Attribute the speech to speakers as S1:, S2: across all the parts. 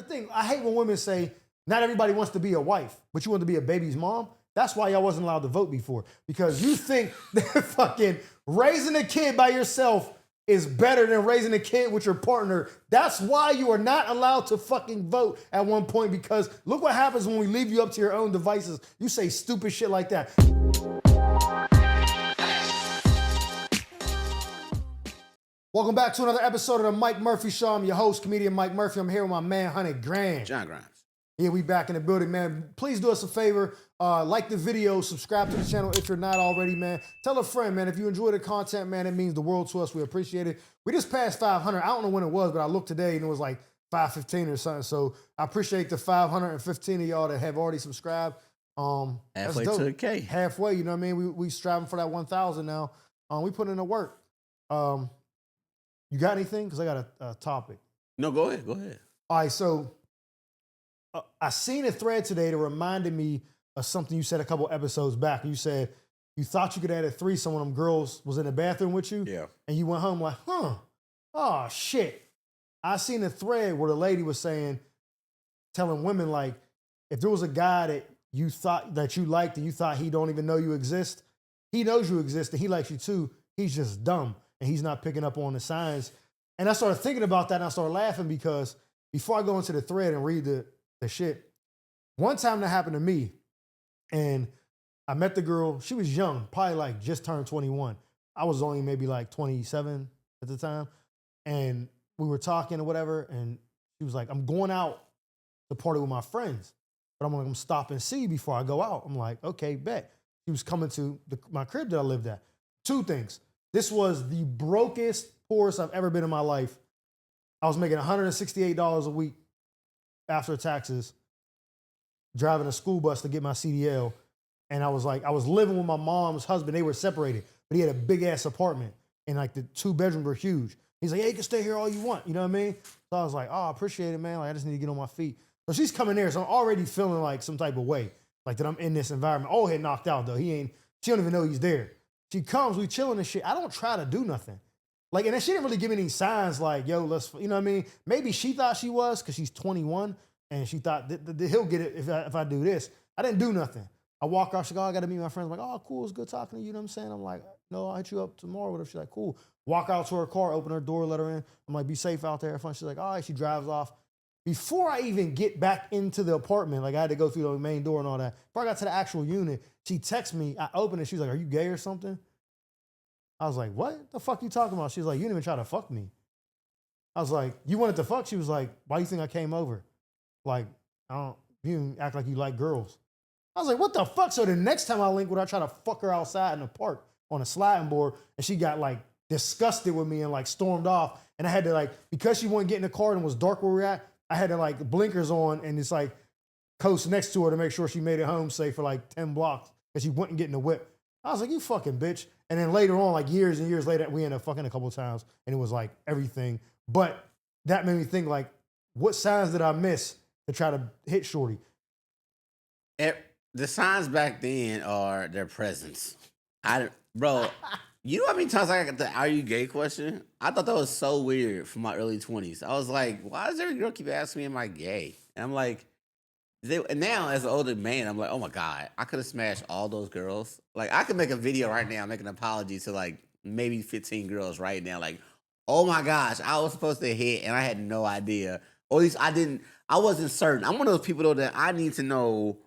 S1: thing. I hate when women say, not everybody wants to be a wife, but you want to be a baby's mom. That's why y'all wasn't allowed to vote before. Because you think that fucking raising a kid by yourself is better than raising a kid with your partner. That's why you are not allowed to fucking vote at one point, because look what happens when we leave you up to your own devices. You say stupid shit like that. Welcome back to another episode of the Mike Murphy Show. I'm your host, comedian Mike Murphy. I'm here with my man, 100 Grand.
S2: John Grimes.
S1: Yeah, we back in the building, man. Please do us a favor. Like the video, subscribe to the channel if you're not already, man. Tell a friend, man. If you enjoy the content, man, it means the world to us. We appreciate it. We just passed 500. I don't know when it was, but I looked today and it was like 515 or something. So I appreciate the 515 of y'all that have already subscribed.
S2: Halfway to the K.
S1: Halfway, you know what I mean? We striving for that 1,000 now. We put in the work. You got anything? Because I got a topic.
S2: No, go ahead. Go ahead.
S1: All right, so I seen a thread today that reminded me of something you said a couple episodes back. You said you thought you could add a threesome when them girls was in the bathroom with you.
S2: Yeah.
S1: And you went home like, oh, shit. I seen a thread where the lady was telling women, like, if there was a guy that you thought that you liked and you thought he don't even know you exist, he knows you exist and he likes you too. He's just dumb and he's not picking up on the signs. And I started thinking about that and I started laughing because before I go into the thread and read the shit, one time that happened to me, and I met the girl. She was young, probably like just turned 21. I was only maybe like 27 at the time. And we were talking or whatever, and she was like, I'm going out to party with my friends, but I'm gonna stop and see before I go out. I'm like, okay, bet. She was coming to my crib that I lived at. Two things. This was the brokest, poorest I've ever been in my life. I was making $168 a week after taxes, driving a school bus to get my CDL. And I was living with my mom's husband. They were separated, but he had a big ass apartment and like the 2 bedrooms were huge. He's like, hey, you can stay here all you want. You know what I mean? So I was like, oh, I appreciate it, man. Like, I just need to get on my feet. So she's coming there. So I'm already feeling like some type of way, like that I'm in this environment. Oh, had knocked out though. She don't even know he's there. She comes, we chilling and shit. I don't try to do nothing. Like, and then she didn't really give me any signs like, yo, let's, you know what I mean? Maybe she thought she was because she's 21 and she thought that he'll get it if I do this. I didn't do nothing. I walk out, she go, oh, I got to meet my friends. I'm like, oh, cool, it's good talking to you. You know what I'm saying? I'm like, no, I'll hit you up tomorrow. Whatever. She's like, cool. Walk out to her car, open her door, let her in. I'm like, be safe out there. Have fun. She's like, all right. She drives off. Before I even get back into the apartment, like I had to go through the main door and all that. Before I got to the actual unit, she texts me. I open it. She's like, are you gay or something? I was like, what the fuck you talking about? She's like, you didn't even try to fuck me. I was like, you wanted to fuck? She was like, why do you think I came over? Like, you didn't act like you like girls. I was like, what the fuck? So the next time I link with her, I try to fuck her outside in the park on a sliding board, and she got like disgusted with me and like stormed off. And I had to like, because she wouldn't get in the car and it was dark where we were at, I had to like blinkers on and just like coast next to her to make sure she made it home safe for like 10 blocks because she wouldn't get in the whip. I was like, you fucking bitch. And then later on, like years and years later, we ended up fucking a couple of times and it was like everything. But that made me think like, what signs did I miss to try to hit shorty?
S2: The signs back then are their presence. Bro, you know how many times I got the "Are you gay?" question? I thought that was so weird from my early 20s. I was like, why does every girl keep asking me, am I gay? And I'm like, and now as an older man, I'm like, oh my God, I could have smashed all those girls. Like, I could make a video right now, make an apology to like maybe 15 girls right now. Like, oh my gosh, I was supposed to hit and I had no idea. Or at least I wasn't certain. I'm one of those people though that I need to know.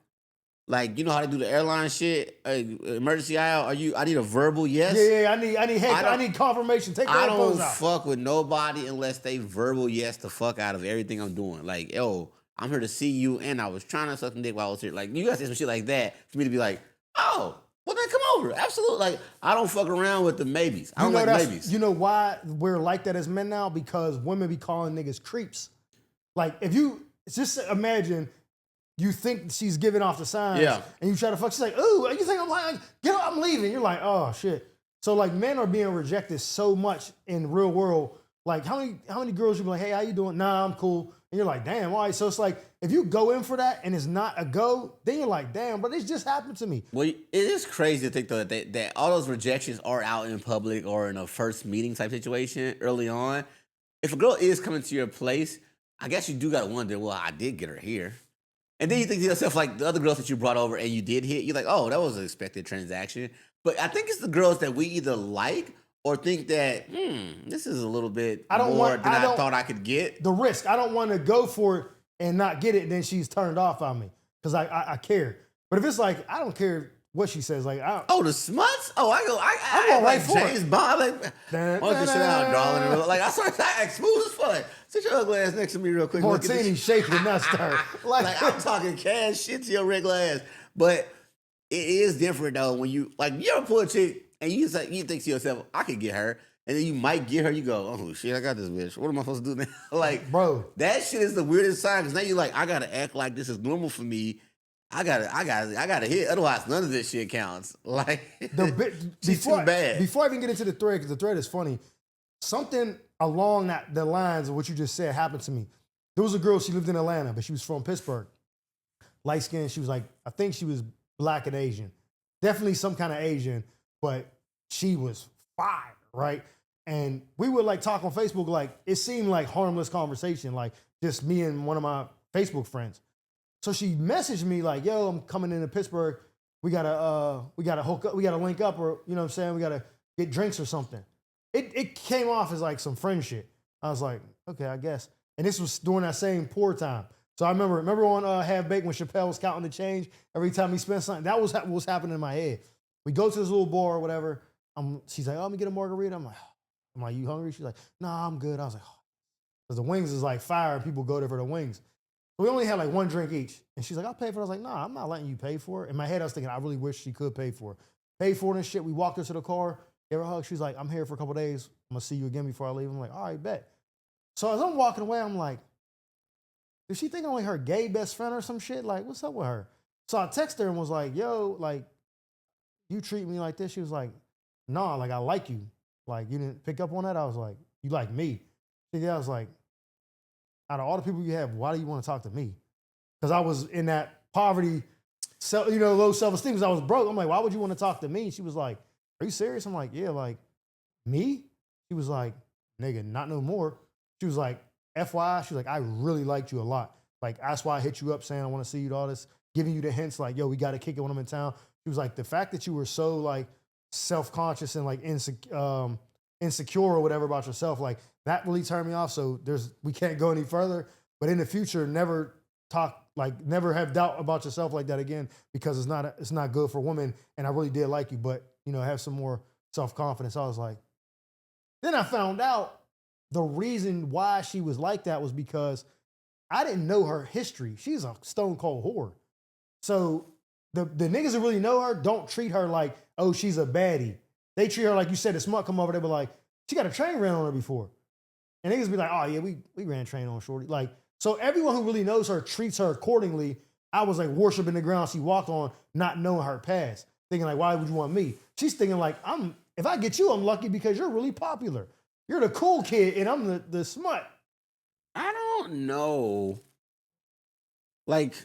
S2: Like, you know how they do the airline shit, emergency aisle. I need a verbal yes.
S1: Yeah. I need confirmation. Take the headphones out.
S2: I don't fuck with nobody unless they verbal yes the fuck out of everything I'm doing. Like, yo, I'm here to see you, and I was trying to suck some dick while I was here. Like, you guys say some shit like that for me to be like, oh, well then come over. Absolutely. Like, I don't fuck around with the maybes. I don't like maybes.
S1: You know why we're like that as men now? Because women be calling niggas creeps. Like, if you just imagine. You think she's giving off the signs, and you try to fuck. She's like, "Ooh, you think I'm lying? Get up, I'm leaving." You're like, "Oh shit!" So like, men are being rejected so much in real world. Like, how many girls you be like, "Hey, how you doing?" Nah, I'm cool. And you're like, "Damn, all right." So it's like, if you go in for that and it's not a go, then you're like, "Damn," but it just happened to me.
S2: Well, it is crazy to think though that all those rejections are out in public or in a first meeting type situation early on. If a girl is coming to your place, I guess you do gotta wonder, well, I did get her here. And then you think to yourself, like the other girls that you brought over and you did hit, you're like, oh, that was an expected transaction. But I think it's the girls that we either like or think that, this is a little bit more than I thought I could get.
S1: The risk. I don't want to go for it and not get it, then she's turned off on me. Because I care. But if it's like, I don't care what she says. Like,
S2: the smuts? Oh, I'm
S1: going right
S2: like
S1: for
S2: James
S1: it.
S2: Bond. Like, why don't you sit down, darling? Like, I started acting smooth as fuck. Sit your ugly ass next to me real quick.
S1: Martini shaking the nut stir.
S2: Like, I'm talking cash shit to your regular ass. But it is different though when you ever pull a chick and you think to yourself, I could get her. And then you might get her, you go, oh shit, I got this bitch. What am I supposed to do now? Like,
S1: bro,
S2: that shit is the weirdest sign because now you're like, I gotta act like this is normal for me. I gotta hit. Otherwise, none of this shit counts. Like, she's too bad.
S1: Before I even get into the thread, because the thread is funny, something along the lines of what you just said happened to me. There was a girl, she lived in Atlanta, but she was from Pittsburgh. Light skinned, she was like, I think she was black and Asian. Definitely some kind of Asian, but she was fire, right? And we would like talk on Facebook, like it seemed like harmless conversation, like just me and one of my Facebook friends. So she messaged me like, yo, I'm coming into Pittsburgh. We gotta hook up, we gotta link up, or you know what I'm saying? We gotta get drinks or something. It came off as like some friend shit. I was like, okay, I guess. And this was during that same poor time. So I remember on Half Baked when Chappelle was counting the change every time he spent something. That was what was happening in my head. We go to this little bar or whatever. She's like, oh, let me get a margarita. I'm like, you hungry? She's like, nah, I'm good. I was like, oh. Because the wings is like fire and people go there for the wings. So we only had like one drink each. And she's like, I'll pay for it. I was like, nah, I'm not letting you pay for it. In my head, I was thinking, I really wish she could pay for it. Paid for it and shit. We walked her to the car, gave her a hug. She's like, I'm here for a couple days. I'm going to see you again before I leave. I'm like, all right, bet. So as I'm walking away, I'm like, did she think I'm like her gay best friend or some shit? Like, what's up with her? So I texted her and was like, yo, like, you treat me like this? She was like, nah, like, I like you. Like, you didn't pick up on that? I was like, you like me? Yeah, I was like, out of all the people you have, why do you want to talk to me? Because I was in that poverty, low self-esteem because I was broke. I'm like, why would you want to talk to me? She was like, are you serious? I'm like, yeah, like, me? She was like, nigga, not no more. She was like, FYI, she was like, I really liked you a lot. Like, that's why I hit you up saying I want to see you, all this, giving you the hints like, yo, we got to kick it when I'm in town. She was like, the fact that you were so like self-conscious and like insecure or whatever about yourself, like that really turned me off. So we can't go any further. But in the future, never have doubt about yourself like that again, because it's not good for women. And I really did like you, but have some more self-confidence. I was like, then I found out the reason why she was like that was because I didn't know her history. She's a stone cold whore. So the niggas that really know her don't treat her like, oh, she's a baddie. They treat her like, you said, the smut come over, they be like, she got a train ran on her before. And niggas be like, oh yeah, we ran a train on Shorty. Like, so everyone who really knows her treats her accordingly. I was like worshiping the ground she walked on, not knowing her past. Thinking like, why would you want me? She's thinking like, if I get you, I'm lucky because you're really popular. You're the cool kid and I'm the smut.
S2: I don't know. Like,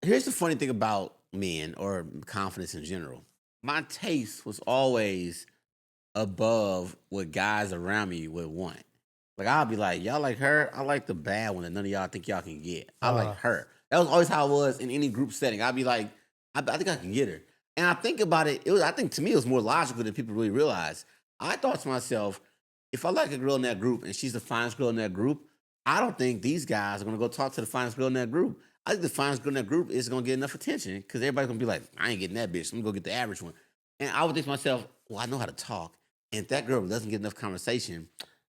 S2: here's the funny thing about men or confidence in general. My taste was always above what guys around me would want. Like, I'll be like, y'all like her? I like the bad one that none of y'all think y'all can get. I like her. That was always how it was in any group setting. I'd be like, I think I can get her. And I think about it, I think to me it was more logical than people really realize. I thought to myself, if I like a girl in that group and she's the finest girl in that group, I don't think these guys are going to go talk to the finest girl in that group. I think the finest girl in that group is going to get enough attention because everybody's going to be like, I ain't getting that bitch. I'm going to go get the average one. And I would think to myself, well, I know how to talk. And if that girl doesn't get enough conversation,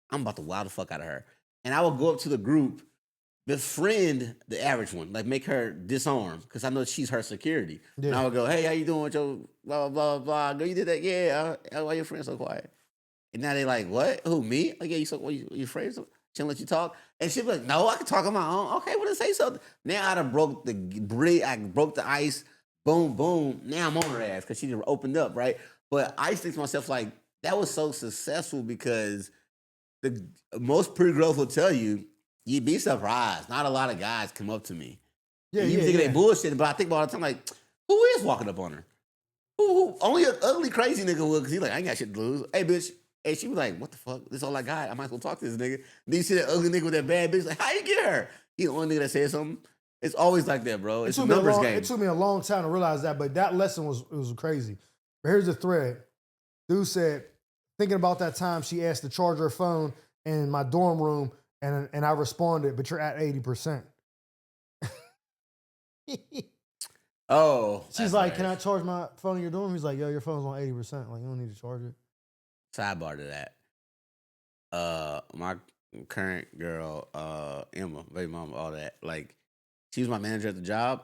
S2: I'm about to wow the fuck out of her. And I would go up to the group, befriend the average one, like make her disarm because I know she's her security. Yeah. And I would go, hey, how you doing with your blah, blah, blah, blah. Girl, you did that? Yeah. Why your friends so quiet? And now they like, what? Who, me? Like, yeah, you friends? She don't let you talk? And she'd be like, no, I can talk on my own. Okay, well, then say something. Now I done broke the ice. Boom, boom. Now I'm on her ass because she just opened up, right? But I used to think to myself, like, that was so successful because the most pretty girls will tell you, you'd be surprised. Not a lot of guys come up to me. Yeah, you think they bullshit, but I think about it all the time, like, who is walking up on her? Who? Only an ugly, crazy nigga would, because he's like, I ain't got shit to lose. Hey, bitch, And she was like, what the fuck? This is all I got. I might as well talk to this nigga. Then you see that ugly nigga with that bad bitch. Like, how you get her? He the only nigga that said something. It's always like that, bro. It's a numbers game.
S1: It took me a long time to realize that, but that lesson was crazy. But here's the thread. Dude said, thinking about that time she asked to charge her phone in my dorm room, and I responded, but you're at 80%.
S2: Oh.
S1: She's like, can I charge my phone in your dorm? He's like, yo, your phone's on 80%. Like, you don't need to charge it.
S2: Sidebar to that. My current girl, Emma, baby mama, all that. Like, she was my manager at the job.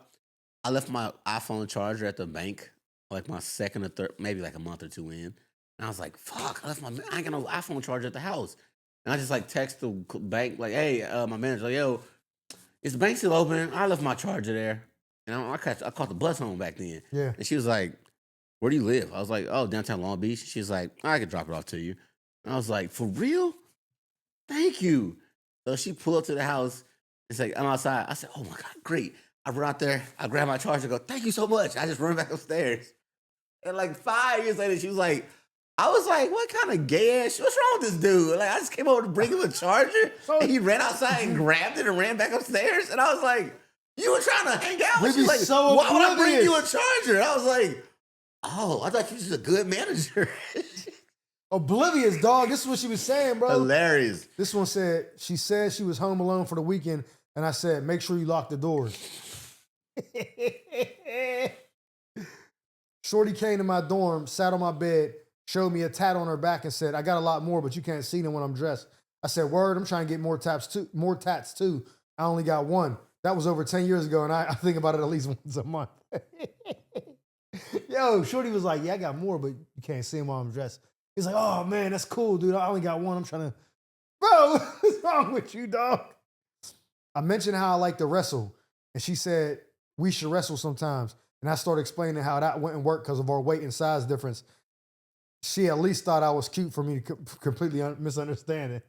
S2: I left my iPhone charger at the bank, like my second or third, maybe like a month or two in. And I was like, fuck, I ain't got no iPhone charger at the house. And I just like text the bank, like, hey, my manager, like, yo, is the bank still open? I left my charger there. And I caught the bus home back then.
S1: Yeah.
S2: And she was like, where do you live? I was like, oh, downtown Long Beach. She's like, I could drop it off to you. And I was like, for real? Thank you. So she pulled up to the house. It's like, I'm outside. I said, oh my God, great. I run out there. I grab my charger and go, thank you so much. I just run back upstairs. And like 5 years later, she was like, I was like, what kind of gay ass? What's wrong with this dude? Like, I just came over to bring him a charger. And he ran outside and grabbed it and ran back upstairs. And I was like, you were trying to hang out?
S1: We
S2: She's
S1: be
S2: like,
S1: so
S2: why would I bring
S1: oblivious.
S2: you a charger? And I was like, oh, I thought you was just a good manager.
S1: Oblivious, dog. This is what she was saying, bro.
S2: Hilarious.
S1: This one said, she said she was home alone for the weekend, and I said, make sure you lock the doors. Shorty came to my dorm, sat on my bed, showed me a tat on her back, and said, I got a lot more, but you can't see them when I'm dressed. I said, word, I'm trying to get more tats too. I only got one. That was over 10 years ago, and I think about it at least once a month. Yo, Shorty was like, yeah, I got more, but you can't see them while I'm dressed. He's like, oh, man, that's cool, dude. I only got one. I'm trying to... Bro, what's wrong with you, dog? I mentioned how I like to wrestle, and she said, we should wrestle sometimes. And I started explaining how that wouldn't work because of our weight and size difference. She at least thought I was cute for me to completely misunderstand it.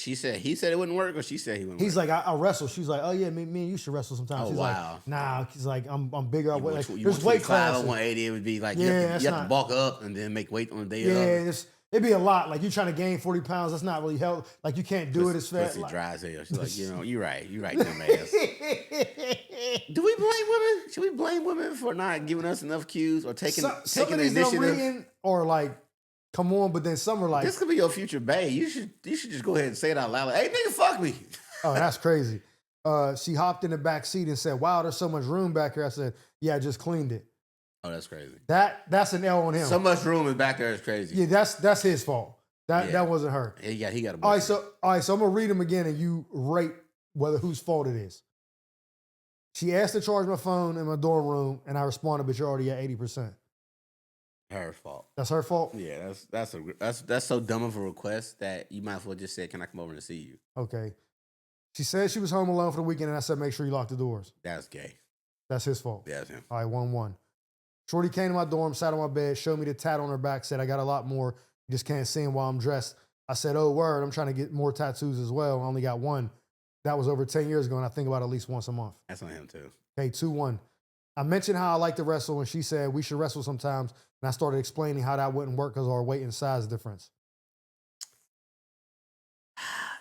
S2: He said it wouldn't work, or she said he wouldn't
S1: He's
S2: work?
S1: like, I wrestle. She's like, oh, yeah, me and you should wrestle sometimes.
S2: Oh,
S1: She's
S2: wow.
S1: like, nah. He's like, I'm bigger.
S2: You
S1: Like,
S2: want
S1: there's weight
S2: 25
S1: classes.
S2: or 180, it would be like,
S1: Yeah,
S2: you have to bulk up and then make weight on the day
S1: Yeah,
S2: of.
S1: it'd be a lot. Like, you trying to gain 40 pounds, that's not really healthy. Like, you can't do it as fast.
S2: Pussy dry as hell. She's like, you're right, dumb ass. Do we blame women? Should we blame women for not giving us enough cues or taking
S1: Some
S2: the
S1: of these that I'm
S2: initiative?
S1: reading are like, come on, but then some are like,
S2: This could be your future bae. You should just go ahead and say it out loud. Like, hey, nigga, fuck me.
S1: oh, that's crazy. She hopped in the back seat and said, wow, there's so much room back here. I said, yeah, I just cleaned it.
S2: Oh, that's crazy.
S1: That's an L on him.
S2: So much room is back there is crazy.
S1: Yeah, that's his fault. That wasn't her.
S2: He got a
S1: All right, so I'm gonna read them again, and you rate whose fault it is. She asked to charge my phone in my dorm room, and I responded, but you're already at 80%.
S2: her fault.
S1: That's her fault?
S2: Yeah, that's so dumb of a request that you might as well just say, "Can I come over and see you?"
S1: Okay. She said she was home alone for the weekend, and I said, make sure you lock the doors.
S2: That's gay.
S1: That's his fault.
S2: Yeah, that's him.
S1: All right, 1-1. Shorty came to my dorm, sat on my bed, showed me the tat on her back, said, I got a lot more. You just can't see them while I'm dressed. I said, oh, word, I'm trying to get more tattoos as well. I only got one. That was over 10 years ago, and I think about it at least once a month.
S2: That's on him, too.
S1: Okay, 2-1. I mentioned how I like to wrestle, and she said we should wrestle sometimes, and I started explaining how that wouldn't work because of our weight and size difference.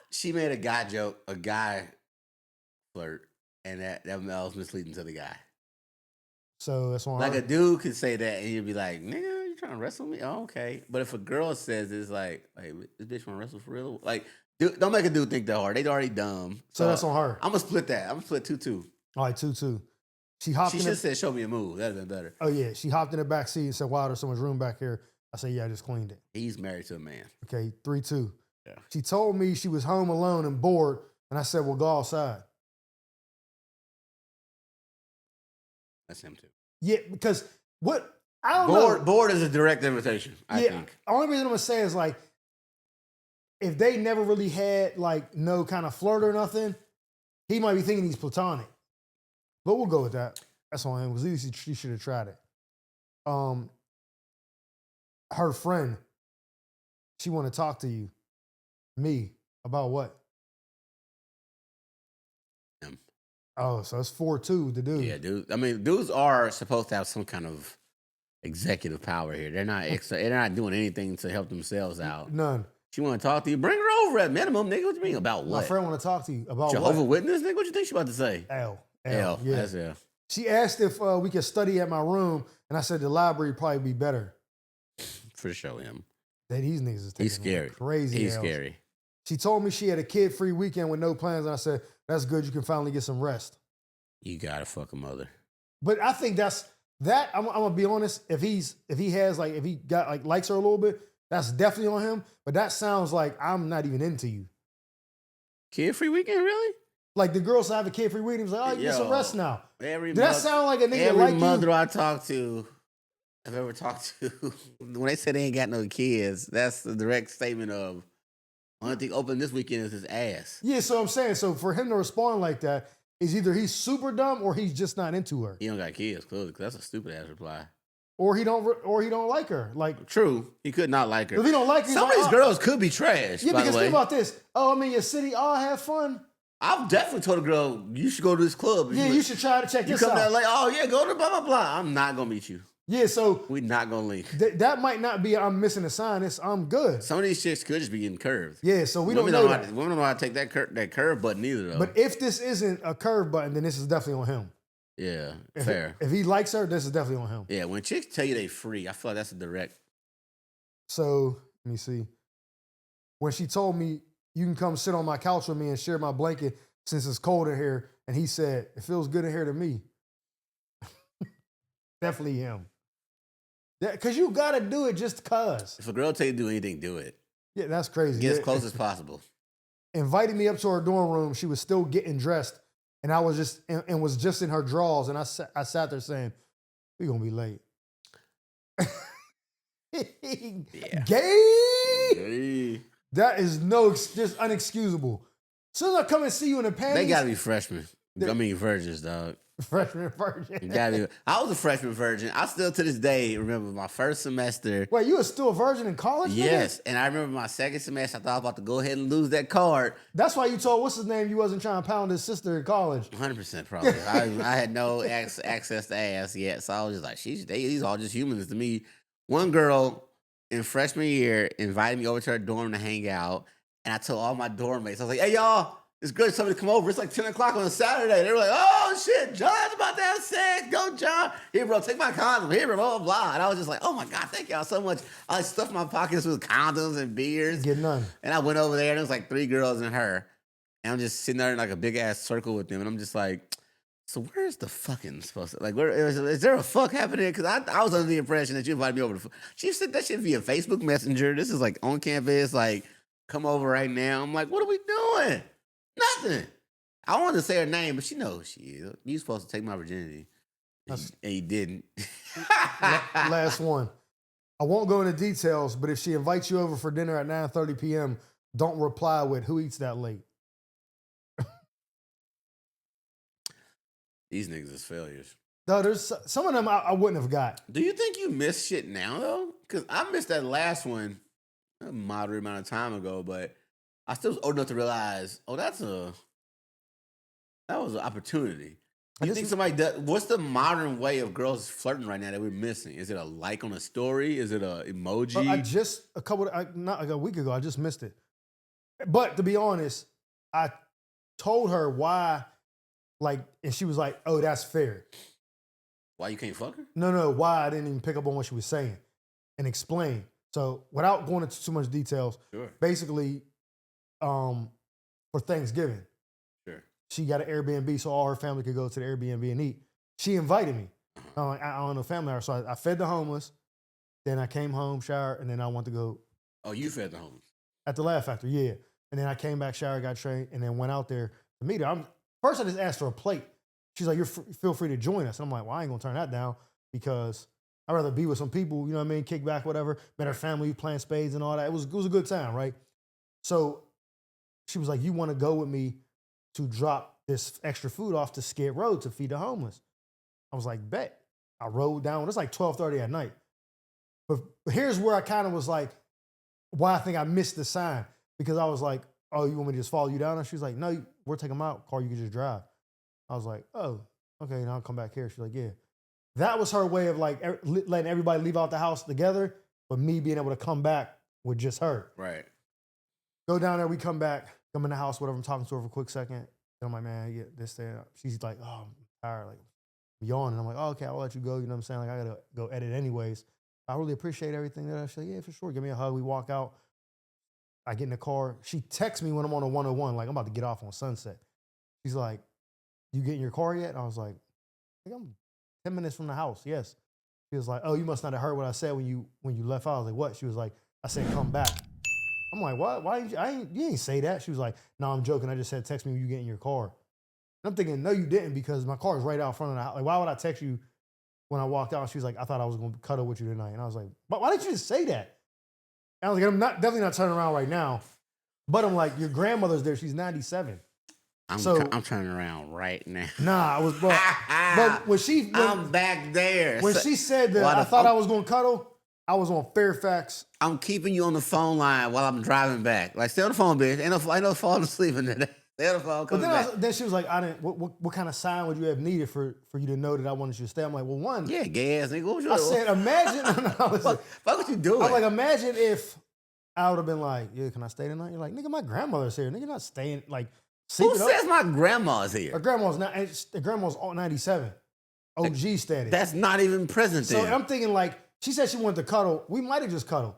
S2: She made a guy joke, a guy flirt, and that was misleading to the guy.
S1: So that's on
S2: Like
S1: her.
S2: a dude could say that, and you'd be like, "Nigga, you trying to wrestle me? Oh, okay." But if a girl says it's like, "Hey, this bitch want to wrestle for real?" Like, dude, don't make a dude think that hard. They already dumb.
S1: So that's on her.
S2: I'm gonna split that. I'm gonna split 2-2.
S1: All right, 2-2. She
S2: She should have said, "Show me a move." That'd have been better.
S1: Oh, yeah. She hopped in the back seat and said, wow, there's so much room back here. I said, yeah, I just cleaned it.
S2: He's married to a man.
S1: Okay, 3-2.
S2: Yeah.
S1: She told me she was home alone and bored, and I said, well, go outside.
S2: That's him too.
S1: Yeah, because what? I don't know.
S2: Bored is a direct invitation. I think.
S1: The only reason I'm going to say is like, if they never really had like no kind of flirt or nothing, he might be thinking he's platonic. But we'll go with that. That's on him. Because at least she should have tried it. Her friend, she want to talk to you. Me. About what?
S2: Him.
S1: Oh, so it's 4-2 to do.
S2: Yeah, dude. I mean, dudes are supposed to have some kind of executive power here. They're not they're not doing anything to help themselves out.
S1: None.
S2: She want to talk to you. Bring her over at minimum, nigga. What you mean about what?
S1: My friend want to talk to you about
S2: Jehovah
S1: what?
S2: Witness, nigga. What you think she about to say?
S1: L.
S2: Yeah.
S1: Yeah.
S2: That's
S1: She asked if we could study at my room, and I said the library would probably be better.
S2: For sure, him.
S1: These niggas is taking
S2: He's scary.
S1: Crazy.
S2: He's
S1: L's.
S2: scary.
S1: She told me she had a kid-free weekend with no plans, and I said, that's good. You can finally get some rest.
S2: You gotta fuck a mother.
S1: But I think I'm gonna be honest. If he got like likes her a little bit, that's definitely on him. But that sounds like I'm not even into you.
S2: Kid-free weekend, really?
S1: Like the girls have a kid-free weekend. He's like, oh, you get some rest now.
S2: Does
S1: that sound like a nigga
S2: every
S1: like
S2: mother
S1: you?
S2: I talk to, I've ever talked to, when they say they ain't got no kids, that's the direct statement of only thing open this weekend is his ass.
S1: Yeah, so I'm saying, so for him to respond like that is either he's super dumb or he's just not into her,
S2: He don't got kids, clearly, because that's a stupid ass reply.
S1: or he don't like her. Like,
S2: True, he could not like her.
S1: if he don't like her,
S2: Some of these girls could be trash.
S1: Yeah,
S2: by
S1: because
S2: the way.
S1: think about this. Oh, I'm in your city. Oh, have fun.
S2: I've definitely told a girl you should go to this club.
S1: Yeah, you should try to check
S2: You
S1: this
S2: come
S1: out.
S2: down like, oh yeah, go to blah blah blah. I'm not gonna meet you.
S1: Yeah, so
S2: We not gonna link.
S1: that might not be I'm missing a sign. It's I'm good.
S2: Some of these chicks could just be getting curved.
S1: Yeah, so we
S2: Women
S1: don't know
S2: how
S1: that.
S2: women don't know how to take that curve button either though.
S1: But if this isn't a curve button, then this is definitely on him.
S2: Yeah,
S1: If,
S2: fair.
S1: If he likes her, this is definitely on him.
S2: Yeah, when chicks tell you they free, I feel like that's a direct.
S1: So let me see. When she told me you can come sit on my couch with me and share my blanket since it's cold in here, and he said it feels good in here to me. Definitely him. Yeah, because you gotta do it just cause.
S2: If a girl tell you to do anything, do it.
S1: Yeah, that's crazy.
S2: Get as
S1: Yeah.
S2: close as possible.
S1: Invited me up to her dorm room. She was still getting dressed, and I was just in her drawers, and I sat there saying, "We gonna be late."
S2: Yeah.
S1: Gay.
S2: Hey.
S1: That is just unexcusable. As soon as I come and see you in the panties,
S2: They gotta be freshmen. I mean virgins, dog.
S1: freshman virgin.
S2: You gotta be. I was a freshman virgin. I still to this day remember my first semester.
S1: Wait, you were still a virgin in college? Nigga?
S2: Yes, and I remember my second semester. I thought I was about to go ahead and lose that card.
S1: That's why you told what's his name you wasn't trying to pound his sister in college.
S2: 100% probably. I had no access to ass yet, so I was just like, these all just humans to me. One girl in freshman year invited me over to her dorm to hang out, and I told all my dorm mates, I was like, "Hey y'all, it's good somebody to come over. It's like 10 o'clock on a Saturday." They were like, "Oh shit, John's about to have sex. Go, John. Here, bro, take my condom. Here, bro, blah, blah, blah." And I was just like, "Oh my God, thank y'all so much." I stuffed my pockets with condoms and beers.
S1: Get none.
S2: And I went over there, and it was like 3 girls and her. And I'm just sitting there in like a big ass circle with them. And I'm just like, so where's the fucking supposed to, like, where is there a fuck happening? Because I was under the impression that you invited me over to, she said that shit via Facebook Messenger. This is like on campus, like, come over right now. I'm like, what are we doing? Nothing. I wanted to say her name, but she knows who she is. You supposed to take my virginity. And you didn't.
S1: Last one. I won't go into details, but if she invites you over for dinner at 9:30 p.m., don't reply with "Who eats that late?"
S2: These niggas is failures.
S1: No, there's some of them I wouldn't have got.
S2: Do you think you miss shit now, though? Because I missed that last one a moderate amount of time ago, but I still was old enough to realize, oh, that was an opportunity. You think somebody does, what's the modern way of girls flirting right now that we're missing? Is it a like on a story? Is it a emoji?
S1: I just not like a week ago, I just missed it. But to be honest, I told her why, like, and she was like, "Oh, that's fair."
S2: Why you can't fuck her?
S1: No, why I didn't even pick up on what she was saying and explain. So without going into too much details,
S2: Sure.
S1: basically, for Thanksgiving,
S2: Sure.
S1: she got an Airbnb so all her family could go to the Airbnb and eat. She invited me. I don't know family hour, so I fed the homeless. Then I came home, showered, and then I went to go
S2: Oh, you fed the homeless.
S1: at the Laugh Factory, yeah. And then I came back, showered, got trained, and then went out there to meet her. First, I just asked for a plate. She's like, feel free to join us. And I'm like, well, I ain't gonna turn that down because I'd rather be with some people, you know what I mean, kick back, whatever. Met her family, playing spades and all that. It was a good time, right? So she was like, you wanna go with me to drop this extra food off to Skid Row to feed the homeless? I was like, bet. I rode down. It's like 12:30 at night. But here's where I kind of was like, why I think I missed the sign. Because I was like, oh, you want me to just follow you down? And she was like, no, we'll take them out. Car, you can just drive. I was like, oh, okay, now I'll come back here. She's like, yeah. that was her way of like letting everybody leave out the house together, but me being able to come back with just her.
S2: Right.
S1: Go down there, we come back, come in the house, whatever. I'm talking to her for a quick second. And I'm like, man, yeah, this, that. She's like, oh, I'm tired, like yawning. I'm like, oh, okay, I'll let you go. You know what I'm saying? Like, I gotta go edit anyways. I really appreciate everything that I say. Yeah, for sure. Give me a hug. We walk out. I get in the car. She texts me when I'm on a 101, like I'm about to get off on Sunset. She's like, you get in your car yet? And I was like, I think I'm 10 minutes from the house. Yes. She was like, oh, you must not have heard what I said when you left out. I was like, what? She was like, I said, come back. I'm like, what? Why? You ain't say that. She was like, no, I'm joking. I just said, text me when you get in your car. And I'm thinking, no, you didn't, because my car is right out front of the house. Like, why would I text you when I walked out? She was like, I thought I was going to cuddle with you tonight. And I was like, but why didn't you just say that? And I was like, I'm definitely not turning around right now. But I'm like, your grandmother's there. She's 97.
S2: I'm turning around right now.
S1: Nah, I was, but
S2: I'm back there.
S1: When she said that I thought I was going to cuddle, I was on Fairfax.
S2: I'm keeping you on the phone line while I'm driving back. Like, stay on the phone, bitch. Ain't no falling asleep in there. Stay on the phone.
S1: But then she was like, what kind of sign would you have needed for you to know that I wanted you to stay? I'm like, well, one.
S2: Yeah, gay ass nigga. What was your...
S1: I said, imagine.
S2: Fuck what you doing?
S1: I'm like, imagine if I would have been like, yeah, can I stay tonight? You're like, nigga, my grandmother's here. Nigga, not staying, like,
S2: who says my grandma's here?
S1: Her grandma's 97. OG status.
S2: That's not even present there.
S1: So I'm thinking, like, she said she wanted to cuddle. We might have just cuddled.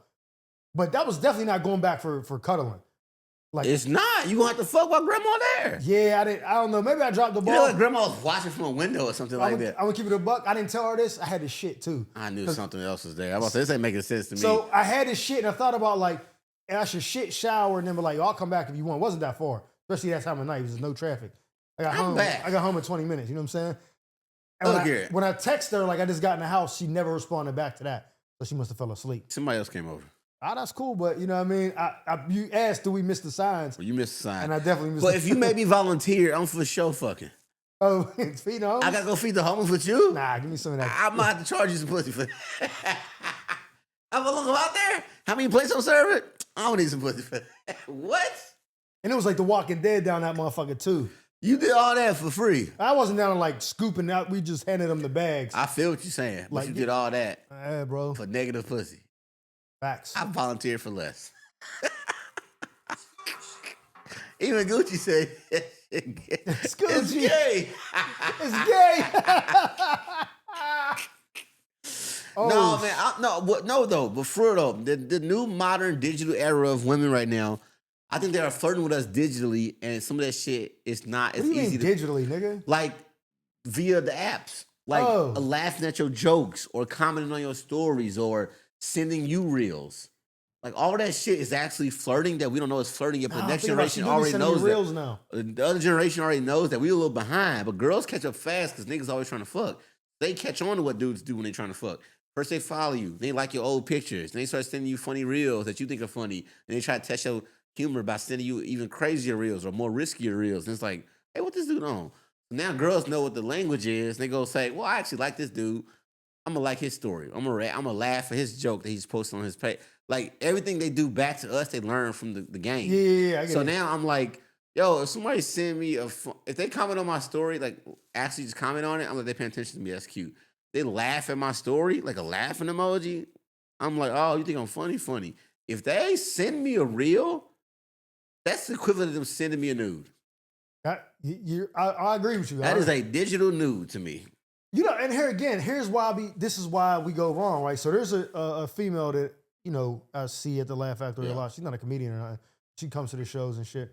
S1: But that was definitely not going back for cuddling. Like,
S2: it's not. You gonna have to fuck while grandma there.
S1: Yeah, I don't know. Maybe I dropped the ball.
S2: You know, like grandma was watching from a window or something like that.
S1: I'm gonna keep it a buck. I didn't tell her this. I had this shit too.
S2: I knew something else was there. I was about to say, this ain't making sense to me.
S1: So I had this shit, and I thought about, like, I should shit, shower, and then be like, I'll come back if you want. It wasn't that far. Especially that time of night. There's no traffic. I got home in 20 minutes. You know what I'm saying? And when I text her, like, I just got in the house, she never responded back to that. So she must have fell asleep.
S2: Somebody else came over.
S1: Ah, that's cool, but you know what I mean? You asked, do we miss the signs?
S2: Well, you missed the sign.
S1: And I definitely missed
S2: But if you made me volunteer, I'm for sure fucking.
S1: Oh, feed the homeless?
S2: I gotta go feed the homeless with you?
S1: Nah, give me some of that.
S2: I might have to charge you some pussy for that. I'm gonna go out there? How many plates on serve it? I don't need some pussy for that. What?
S1: And it was like The Walking Dead down that motherfucker too.
S2: You did all that for free.
S1: I wasn't down to like scooping out. We just handed them the bags.
S2: I feel what you're saying, but you did all that
S1: bro.
S2: for negative pussy.
S1: Facts.
S2: I volunteered for less. Even Gucci said it's gay.
S1: It's gay.
S2: No, man. No, though. But for real, though, the new modern digital era of women right now, I think they are flirting with us digitally, and some of that shit is not as easy
S1: to digitally, nigga.
S2: Like via the apps, like laughing at your jokes or commenting on your stories or sending you reels. Like all that shit is actually flirting that we don't know is flirting yet, but the next generation already knows
S1: reels
S2: that.
S1: Now.
S2: The other generation already knows that we're a little behind, but girls catch up fast because niggas always trying to fuck. They catch on to what dudes do when they trying to fuck. First they follow you, they like your old pictures, then they start sending you funny reels that you think are funny, and they try to test your humor by sending you even crazier reels or more riskier reels. And it's like, hey, what this dude on? Now girls know what the language is. And they go say, well, I actually like this dude. I'm gonna like his story. I'm gonna laugh at his joke that he's posting on his page. Like everything they do back to us, they learn from the game.
S1: Yeah.
S2: So now I'm like, yo, if somebody send me if they comment on my story, like actually just comment on it, I'm like, they paying attention to me. That's cute. They laugh at my story, like a laughing emoji. I'm like, oh, you think I'm funny? Funny. If they send me a reel, that's the equivalent of them sending me a nude.
S1: I agree with you.
S2: That is a digital nude to me.
S1: You know, and this is why we go wrong, right? So there's a female that, you know, I see at the Laugh Factory a lot. She's not a comedian or nothing. She comes to the shows and shit.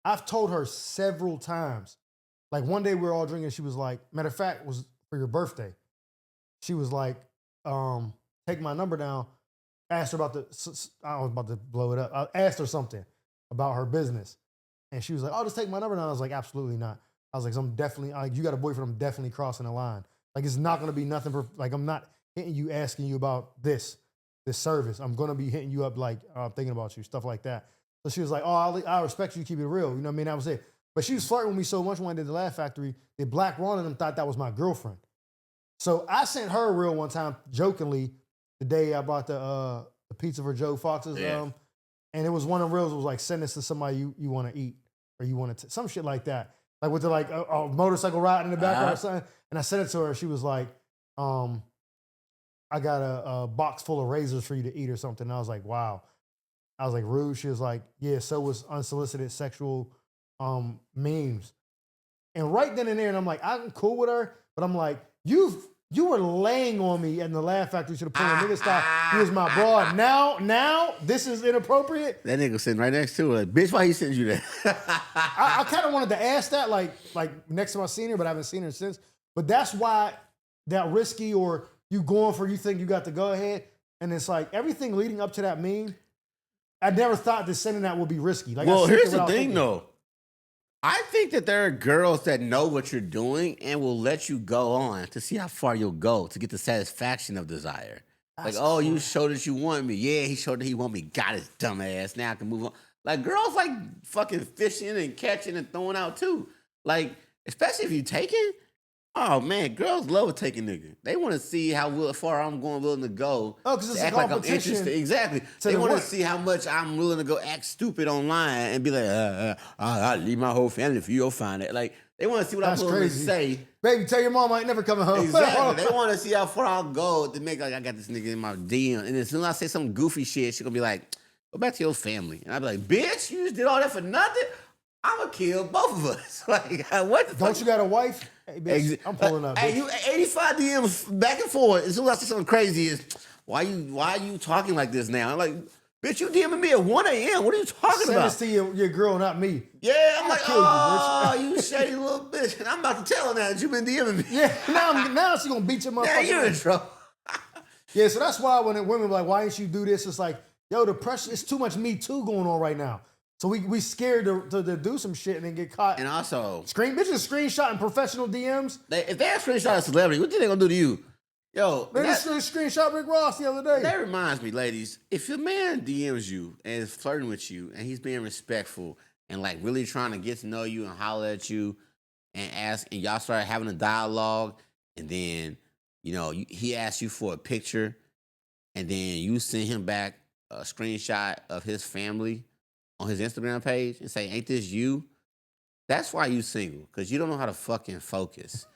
S1: I've told her several times. Like one day we were all drinking. She was like, matter of fact, it was for your birthday. She was like, take my number down. Asked her about I was about to blow it up. I asked her something about her business. And she was like, oh, just take my number down. I was like, absolutely not. I was like, I'm definitely, you got a boyfriend, I'm definitely crossing the line. Like, it's not going to be nothing, like, I'm not hitting you, asking you about this service. I'm going to be hitting you up like, thinking about you, stuff like that. So she was like, oh, I respect you, keep it real. You know what I mean? That was it. But she was flirting with me so much when I did the Laugh Factory, the Black Ron and them thought that was my girlfriend. So I sent her a reel one time, jokingly, the day I bought the pizza for Joe Fox's.
S2: Yeah.
S1: And it was one of the reels. It was like, send this to somebody you want to eat or you want to, some shit like that. Like with the a motorcycle riding in the background or something. And I sent it to her. She was like, I got a box full of razors for you to eat or something. And I was like, wow. I was like, rude. She was like, yeah, so was unsolicited sexual memes. And right then and there, and I'm like, I'm cool with her, but I'm like, you were laying on me in the Laugh Factory to the point where niggas thought you was my broad. Now, this is inappropriate.
S2: That nigga sitting right next to her. Like, bitch, why he sent you that?
S1: I kind of wanted to ask that, like next time I seen her, but I haven't seen her since. But that's why that risky or you going for you think you got to go ahead, and it's like everything leading up to that meme. I never thought that sending that would be risky. Like,
S2: well, here's the thing, though. I think that there are girls that know what you're doing and will let you go on to see how far you'll go to get the satisfaction of desire. That's like, oh, cool. You showed that you want me. Yeah, he showed that he want me. Got his dumb ass. Now I can move on. Like, girls like fucking fishing and catching and throwing out too. Like, especially if you taking. Oh man, girls love a taking nigga. They want to see how far I'm willing to go.
S1: Oh, because it's
S2: act like I'm interested. Exactly. They want to see how much I'm willing to go act stupid online and be like, I'll leave my whole family for you. You'll find it. Like they want to see what I'm willing to say.
S1: Baby, tell your mom I ain't never coming home.
S2: Exactly. They want to see how far I'll go to make like I got this nigga in my DM. And as soon as I say some goofy shit, she's gonna be like, go back to your family. And I'll be like, bitch, you just did all that for nothing? I'm gonna kill both of us. Like, what the fuck?
S1: Don't you got a wife? Hey, bitch, I'm pulling up.
S2: Hey, you 85 DMs back and forth. As soon as I say something crazy, is why are you talking like this now? I'm like, bitch, you DMing me at 1 a.m. What are you talking about?
S1: Send this to your girl, not me.
S2: Yeah, I'm like, oh, you shady little bitch. And I'm about to tell her now that you've been DMing me.
S1: Yeah, now she's gonna beat your motherfucker.
S2: Yeah, you're in trouble.
S1: Yeah, so that's why when women are like, why didn't you do this? It's like, yo, the pressure, it's too much Me Too going on right now. So we scared to do some shit and then get caught.
S2: And also,
S1: bitches screenshotting professional DMs.
S2: If they screenshot a celebrity, what do they gonna do to you? Yo,
S1: they just screenshot Rick Ross the other day.
S2: That reminds me, ladies, if your man DMs you and is flirting with you and he's being respectful and like really trying to get to know you and holler at you and ask, and y'all start having a dialogue, and then he asks you for a picture, and then you send him back a screenshot of his family on his Instagram page and say, ain't this you? That's why you single, because you don't know how to fucking focus.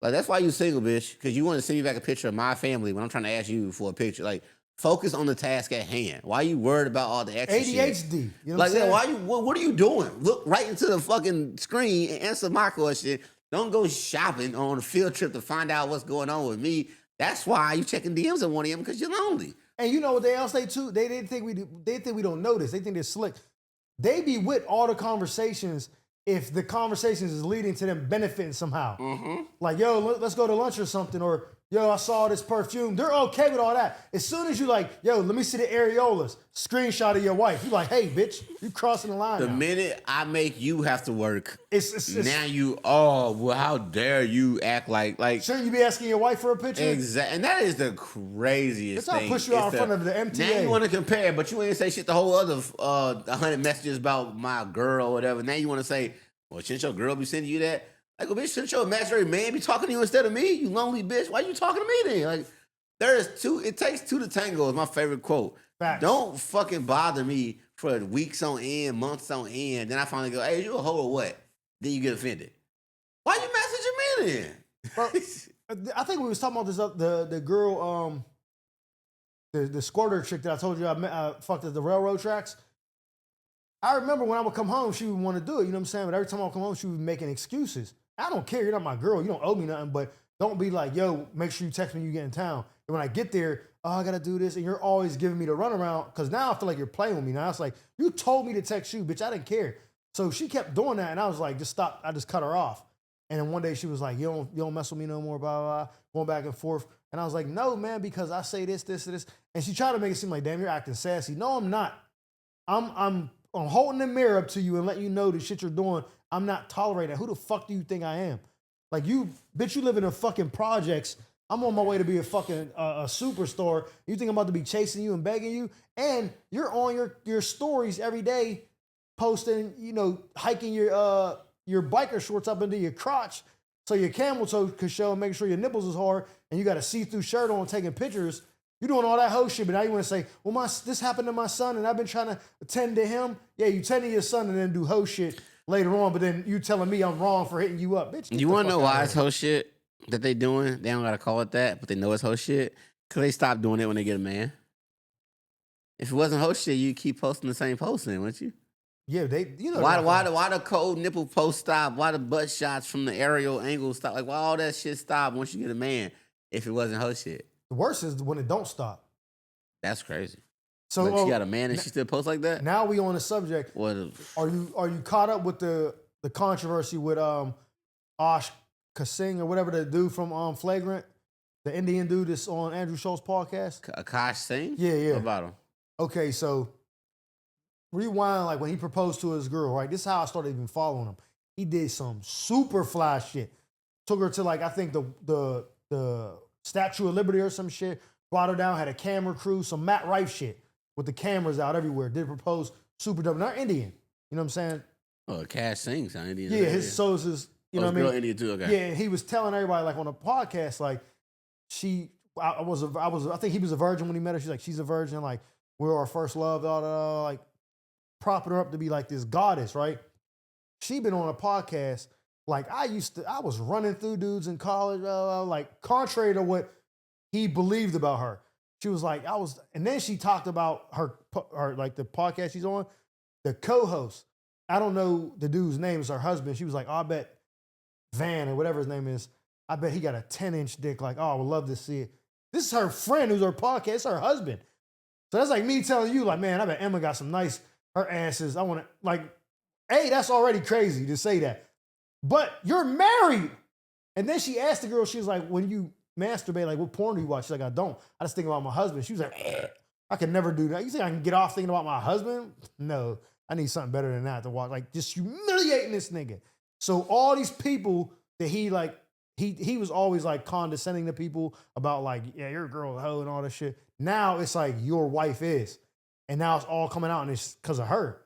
S2: Like, that's why you single, bitch, because you want to send me back a picture of my family when I'm trying to ask you for a picture. Like, focus on the task at hand. Why are you worried about all the extra
S1: ADHD,
S2: shit?
S1: you know what I'm saying?
S2: What are you doing? Look right into the fucking screen and answer my question. Don't go shopping on a field trip to find out what's going on with me. That's why you checking DMs at 1 a.m. because you're lonely.
S1: And you know what else they too? They didn't think they think we don't notice. They think they're slick. They be with all the conversations if the conversations is leading to them benefiting somehow. Mm-hmm. Like, yo, let's go to lunch or something, or yo, I saw this perfume. They're okay with all that. As soon as you like, yo, let me see the areolas, screenshot of your wife. You like, hey, bitch, you crossing the line.
S2: The
S1: now.
S2: minute I make you have to work,
S1: it's
S2: now how dare you act like
S1: shouldn't you be asking your wife for a picture?
S2: Exactly, and that is the craziest thing.
S1: It's how push you out in front of the MTA.
S2: Now you want to compare, but you ain't say shit the whole other 100 messages about my girl or whatever. Now you want to say, well, shouldn't your girl be sending you that? Like, well, bitch, shouldn't your imaginary man be talking to you instead of me? You lonely bitch. Why you talking to me then? Like, it takes two to tango is my favorite quote.
S1: Facts.
S2: Don't fucking bother me for weeks on end, months on end. Then I finally go, hey, you a hoe or what? Then you get offended. Why you messaging me then?
S1: Well, I think we was talking about this the girl, the squirter chick that I told you I fucked at the railroad tracks. I remember when I would come home, she would want to do it, you know what I'm saying? But every time I would come home, she would be making excuses. I don't care, you're not my girl, you don't owe me nothing, but don't be like, yo, make sure you text me when you get in town. And when I get there, oh, I gotta do this, and you're always giving me the runaround, because now I feel like you're playing with me. Now it's like, you told me to text you, bitch, I didn't care. So she kept doing that, and I was like, just stop. I just cut her off. And then one day she was like, you don't mess with me no more, blah, blah, blah, going back and forth. And I was like, no, man, because I say this, this, and this. And she tried to make it seem like, damn, you're acting sassy. No, I'm not. I'm holding the mirror up to you and letting you know the shit you're doing, I'm not tolerating. Who the fuck do you think I am? Like, you live in a fucking projects. I'm on my way to be a fucking a superstar. You think I'm about to be chasing you and begging you? And you're on your stories every day posting, hiking your biker shorts up into your crotch so your camel toe could show and making sure your nipples is hard, and you got a see-through shirt on taking pictures. You're doing all that whole shit, but now you want to say, well, this happened to my son, and I've been trying to attend to him. Yeah, you tend to your son and then do hoe shit later on, but then you telling me I'm wrong for hitting you up. Bitch,
S2: you want to know why it's hoe shit? that they doing, they don't gotta call it that, but they know it's hoe shit. Cause they stop doing it when they get a man. If it wasn't hoe shit, you'd keep posting the same post then, wouldn't you?
S1: Yeah,
S2: Why the cold nipple post stop? Why the butt shots from the aerial angle stop? Like why all that shit stop once you get a man? If it wasn't hoe shit,
S1: the worst is when it don't stop.
S2: that's crazy.
S1: So
S2: Like she got a man and she still posts like that.
S1: now we on the subject.
S2: What?
S1: Are you caught up with the controversy with Osh Kasing or whatever the dude from Flagrant, the Indian dude that's on Andrew Schultz's podcast?
S2: Akash Singh?
S1: Yeah.
S2: What about him?
S1: Okay, so rewind, like when he proposed to his girl, right? This is how I started even following him. He did some super fly shit. Took her to like I think the Statue of Liberty or some shit. Brought her down, had a camera crew, some Matt Rife shit with the cameras out everywhere. Did propose super dope. Not Indian. You know what I'm saying?
S2: Oh, Cash Singh sound Indian.
S1: Yeah, his so is his. You know what I mean?
S2: Girl Indian too. Okay.
S1: Yeah, he was telling everybody like on a podcast, like I think he was a virgin when he met her. She's like, she's a virgin. Like we're our first love. Like propping her up to be like this goddess, right? She been on a podcast. Like I was running through dudes in college, like contrary to what he believed about her. She was like, and then she talked about her like the podcast she's on, the co-host. I don't know the dude's name, is her husband. She was like, oh, I bet Van or whatever his name is, I bet he got a 10-inch dick. Like, oh, I would love to see it. This is her friend who's her podcast, it's her husband. So that's like me telling you, like, man, I bet Emma got some nice, her asses. I want to, like, hey, that's already crazy to say that. But you're married. And then she asked the girl, she was like, when you masturbate, like, what porn do you watch? She's like, I don't. I just think about my husband. She was like, I could never do that. You think I can get off thinking about my husband? No, I need something better than that to watch. Like, just humiliating this nigga. So all these people that he like, he was always like condescending to people about like, yeah, you're a girl, a hoe and all this shit. Now it's like your wife is. And now it's all coming out and it's because of her.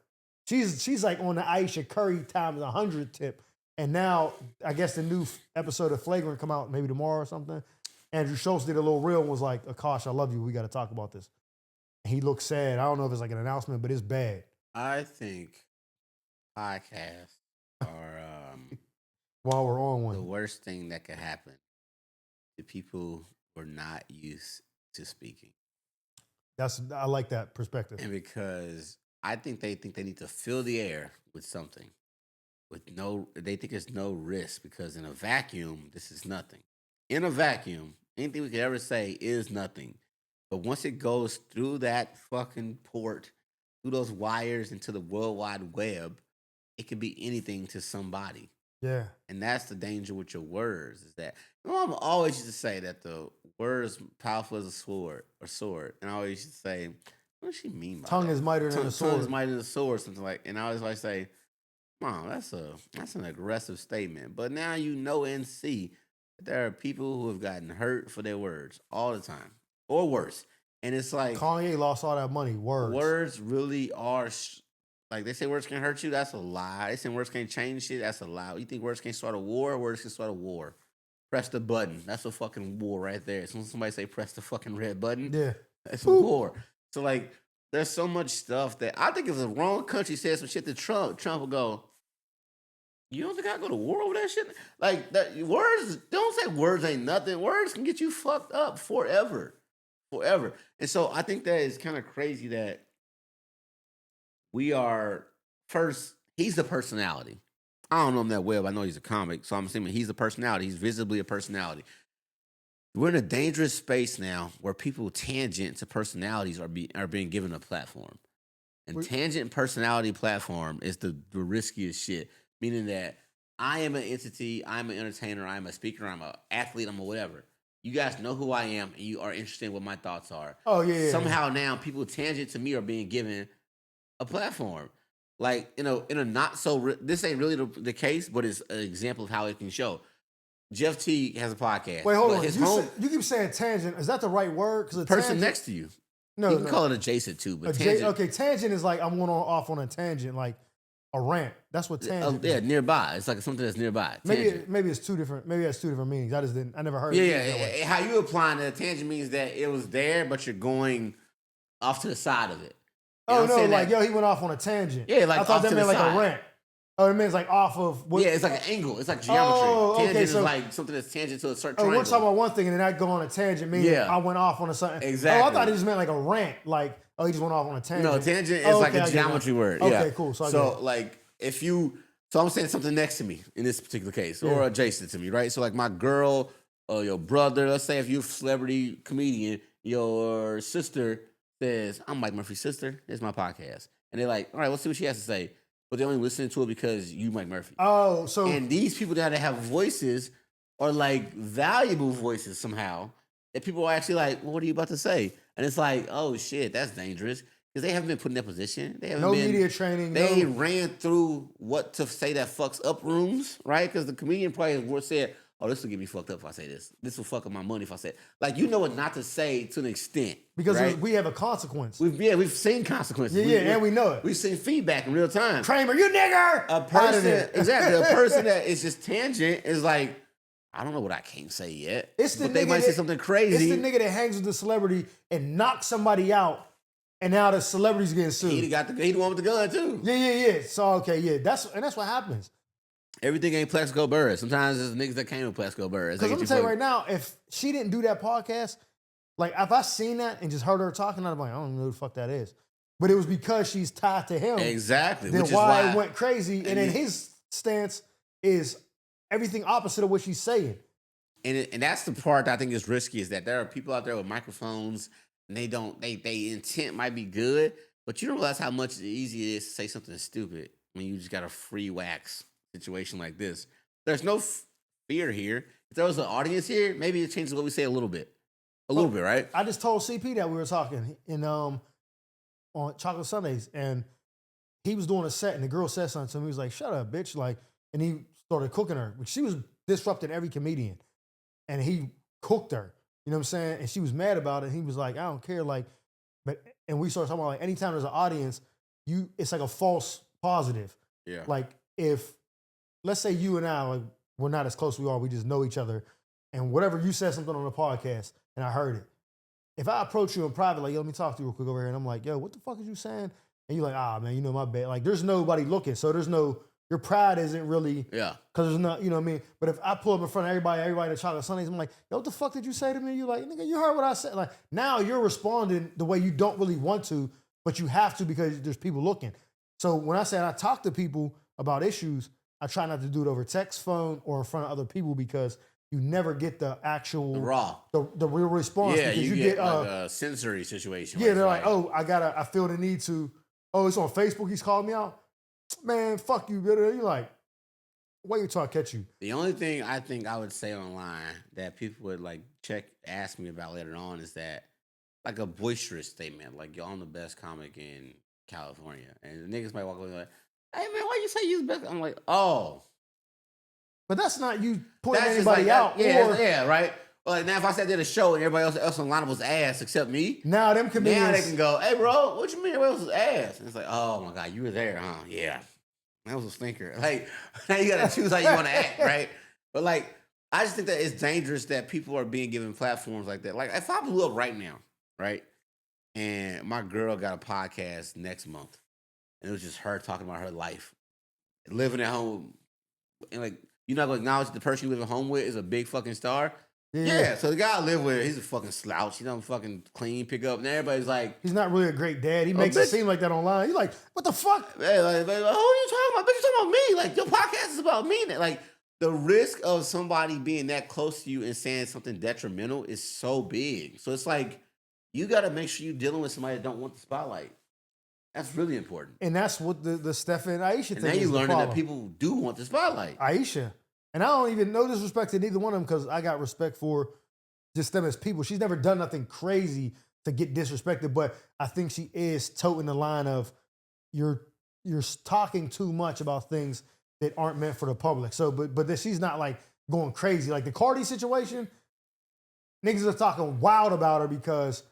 S1: She's like on the Aisha Curry times 100 tip. And now, I guess the new episode of Flagrant come out maybe tomorrow or something. Andrew Schultz did a little reel and was like, Akash, I love you. We got to talk about this. And he looked sad. I don't know if it's like an announcement, but it's bad.
S2: I think podcasts are
S1: while we're on one,
S2: the worst thing that could happen to people who are not used to speaking.
S1: I like that perspective.
S2: And because I think they need to fill the air with something. They think there's no risk because in a vacuum, this is nothing. In a vacuum, anything we could ever say is nothing. But once it goes through that fucking port, through those wires into the World Wide Web, it could be anything to somebody.
S1: Yeah.
S2: And that's the danger with your words, is that my mom always used to say that the word is powerful as a sword. And I always used to say, what does she mean by
S1: tongue
S2: that?
S1: is mightier than a sword.
S2: Tongue is mightier than a sword, something like. And I always like say, Mom, that's an aggressive statement. But now you know and see that there are people who have gotten hurt for their words all the time, or worse. And it's like
S1: Kanye lost all that money.
S2: Words really are like they say words can hurt you. That's a lie. They say words can't change shit. That's a lie. You think words can start a war? Words can start a war. Press the button. That's a fucking war right there. So when somebody say press the fucking red button,
S1: yeah,
S2: that's a war. So like, there's so much stuff that I think if the wrong country says some shit to Trump will go, you don't think I go to war over that shit? Like that words, don't say words ain't nothing. Words can get you fucked up forever. And so I think that is kind of crazy that we are first, he's the personality. I don't know him that well, but I know he's a comic, so I'm assuming he's a personality. He's visibly a personality. We're in a dangerous space now where people tangent to personalities are being given a platform. And tangent personality platform is the riskiest shit. Meaning that I am an entity, I'm an entertainer, I'm a speaker, I'm an athlete, I'm a whatever. You guys know who I am and you are interested in what my thoughts are.
S1: Oh, yeah.
S2: Somehow now people tangent to me are being given a platform. Like, in a not so, this ain't really the case, but it's an example of how it can show. Jeff T has a podcast.
S1: Wait, hold on. You keep saying tangent. Is that the right word? Because
S2: the person next to you.
S1: No,
S2: you can call it adjacent too, but tangent.
S1: Okay, tangent is like I'm going off on a tangent, like a rant. That's what tangent.
S2: Yeah, nearby. It's like something that's nearby.
S1: Maybe it's two different. Maybe that's two different meanings. I never heard.
S2: Yeah. How you applying it? Tangent means that it was there, but you're going off to the side of it.
S1: Oh no, like yo, he went off on a tangent.
S2: Yeah, like
S1: I thought that meant like a rant. Oh, it means like off of what?
S2: Yeah, it's like an angle. It's like geometry.
S1: Oh, okay,
S2: Tangent
S1: so-
S2: is like something that's tangent to a certain
S1: Oh,
S2: triangle.
S1: we're talking about one thing and then I go on a tangent, meaning
S2: Yeah.
S1: I went off on a something.
S2: Exactly.
S1: Oh, I thought it just meant like a rant. Like, oh, he just went off on a tangent.
S2: No, tangent is
S1: Oh,
S2: like
S1: okay, I
S2: a
S1: get
S2: geometry
S1: that.
S2: word.
S1: Okay,
S2: Yeah.
S1: cool. So I get
S2: So
S1: it.
S2: like so I'm saying something next to me in this particular case, or
S1: Yeah.
S2: adjacent to me, right? So like my girl or your brother, let's say if you're a celebrity comedian, your sister says, I'm Mike Murphy's sister, it's my podcast. And they're like, all right, let's see what she has to say. But they only listen to it because you Mike Murphy.
S1: Oh, so
S2: And these people that have voices are like valuable voices somehow. That people are actually like, well, what are you about to say? And it's like, oh shit, that's dangerous. Because they haven't been put in that position. They haven't
S1: no
S2: been
S1: media training.
S2: They
S1: no,
S2: ran through what to say that fucks up rooms, right? Because the comedian probably said, oh, this will get me fucked up if I say this. This will fuck up my money if I say it. Like, you know what not to say to an extent.
S1: because
S2: right?
S1: we have a consequence.
S2: We've seen consequences.
S1: And we know it.
S2: We've seen feedback in real time.
S1: Kramer, you nigger!
S2: A
S1: Out of
S2: person,
S1: there.
S2: exactly, a person that is just tangent is like, I don't know what I can't say yet.
S1: It's the
S2: but they
S1: nigga
S2: might say
S1: that-
S2: something
S1: It's
S2: crazy.
S1: the nigga that hangs with the celebrity and knocks somebody out, and now the celebrity's getting sued.
S2: He the one with the gun too.
S1: Yeah. So okay, yeah, that's what happens.
S2: Everything ain't Plexico Burris. Sometimes there's niggas that came with Plexico Burris.
S1: Because I'm gonna tell you right now, if she didn't do that podcast, like if I seen that and just heard her talking, I'd be like, I don't even know who the fuck that is. But it was because she's tied to him.
S2: Exactly.
S1: Then
S2: Which is
S1: why
S2: why
S1: it went crazy. And then
S2: it-
S1: his stance is everything opposite of what she's saying.
S2: And that's the part that I think is risky, is that there are people out there with microphones and they intent might be good, but you don't realize how much easier it is to say something stupid when you just got a free wax situation like this. There's no fear here. If there was an audience here, maybe it changes what we say a little bit. A little bit, right?
S1: I just told CP that we were talking in on Chocolate Sundays, and he was doing a set, and the girl said something to him. He was like, "Shut up, bitch!" Like, and he started cooking her. But she was disrupting every comedian, and he cooked her. You know what I'm saying? And she was mad about it. He was like, "I don't care." Like, and we started talking about like anytime there's an audience, it's like a false positive.
S2: Yeah.
S1: Like if, let's say you and I, like, we're not as close as we are, we just know each other, and whatever you said something on the podcast, and I heard it. If I approach you in private, like, yo, let me talk to you real quick over here, and I'm like, yo, what the fuck is you saying? And you're like, ah, man, you know my bad. Like, there's nobody looking, so your pride isn't really,
S2: Yeah.
S1: because there's not, you know what I mean? But if I pull up in front of everybody at Chocolate Sundays, I'm like, yo, what the fuck did you say to me? You're like, nigga, you heard what I said. Like, now you're responding the way you don't really want to, but you have to because there's people looking. So when I say I talk to people about issues, I try not to do it over text, phone, or in front of other people because you never get the actual,
S2: Raw.
S1: the real response.
S2: Yeah,
S1: because
S2: you get like a sensory situation.
S1: yeah,
S2: where
S1: they're
S2: it's
S1: like, oh, I feel the need to, oh, it's on Facebook, he's calling me out. Man, fuck you, brother. You're like, wait until I catch you.
S2: The only thing I think I would say online that people would like ask me about later on is that like a boisterous statement, like yo, I'm the best comic in California, and the niggas might walk away like, hey man, why you say you the best? I'm like, oh,
S1: But that's not you pointing
S2: that's just
S1: anybody
S2: like
S1: out.
S2: yeah, right. Well, like now if I sat there at a show and everybody else on the lineup was ass except me,
S1: Now them comedians.
S2: now they can go, hey bro, what you mean everybody else was ass? And it's like, oh my god, you were there, huh? Yeah, that was a stinker. Like now you gotta choose how you want to act, right? But like, I just think that it's dangerous that people are being given platforms like that. Like if I blew up right now, right, and my girl got a podcast next month, and it was just her talking about her life, living at home, and like you're not gonna acknowledge the person you live at home with is a big fucking star. Yeah, so the guy I live with, he's a fucking slouch. He don't fucking clean, pick up, and everybody's like,
S1: He's not really a great dad. He makes it
S2: bitch.
S1: seem like that online. You're like, what the fuck?
S2: hey, like, who are you talking about? Bitch, you talking about me? Like your podcast is about me. Like the risk of somebody being that close to you and saying something detrimental is so big. So it's like you got to make sure you're dealing with somebody that don't want the spotlight. That's really important.
S1: And that's what the Steph and Aisha
S2: And
S1: thing
S2: now
S1: is
S2: you're
S1: the
S2: learning
S1: problem.
S2: that people do want the spotlight.
S1: Aisha. And I don't even know disrespect to neither one of them because I got respect for just them as people. She's never done nothing crazy to get disrespected, but I think she is toting the line of you're talking too much about things that aren't meant for the public. So, but that she's not like going crazy. Like the Cardi situation, niggas are talking wild about her because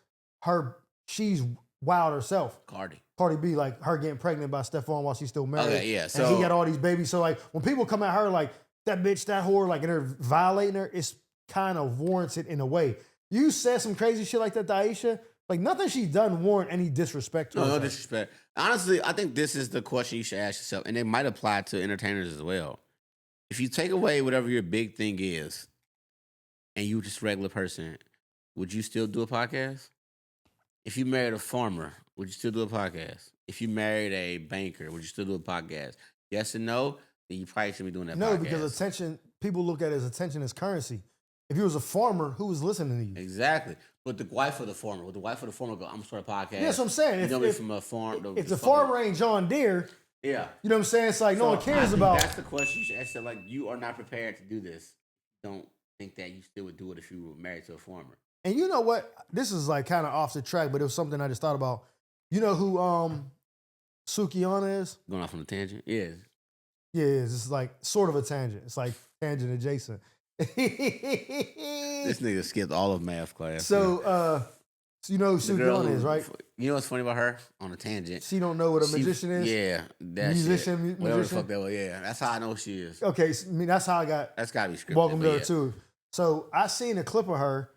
S1: she's wild herself. Cardi B, like her getting pregnant by Stephon while she's still married.
S2: Okay, yeah.
S1: And
S2: So
S1: he got all these babies. So like when people come at her like that bitch, that whore, like and they're violating her, it's kind of warranted in a way. You said some crazy shit like that to Aisha, Like nothing she's done warrant any disrespect to
S2: No,
S1: her.
S2: no disrespect. Honestly, I think this is the question you should ask yourself, and it might apply to entertainers as well. If you take away whatever your big thing is, and you just a regular person, would you still do a podcast? If you married a farmer, would you still do a podcast? If you married a banker, would you still do a podcast? Yes and no, then you probably shouldn't be doing that
S1: No,
S2: podcast.
S1: because attention, people look at it as attention as currency. If you was a farmer, who was listening to you?
S2: Exactly. But the wife of the farmer, would the wife of the farmer go, I'm starting a podcast?
S1: Yeah, that's what I'm saying.
S2: You
S1: If-
S2: know me
S1: if-
S2: from a farm.
S1: If the farmer ain't John Deere,
S2: Yeah.
S1: you know what I'm saying? It's like no
S2: So
S1: one
S2: I
S1: cares
S2: think
S1: about.
S2: That's the question you should ask yourself. Like, you are not prepared to do this. Don't think that you still would do it if you were married to a farmer.
S1: And you know what? This is like kind of off the track, but it was something I just thought about. You know who Sukiyana is?
S2: Going off on a tangent? Yeah.
S1: Yeah, it is. It's like sort of a tangent. It's like tangent adjacent.
S2: This nigga skipped all of math class.
S1: So you know who
S2: The girl
S1: Sukiyana is,
S2: who-
S1: right?
S2: You know what's funny about her? On a tangent.
S1: She don't know what a
S2: She-
S1: magician is.
S2: Yeah. That
S1: Musician,
S2: shit.
S1: mu-
S2: Whatever the
S1: magician?
S2: fuck that was. Yeah. That's how I know she is.
S1: Okay, I mean that's how I got
S2: That's gotta be scripted.
S1: welcome to
S2: but
S1: her
S2: yeah.
S1: too. So I seen a clip of her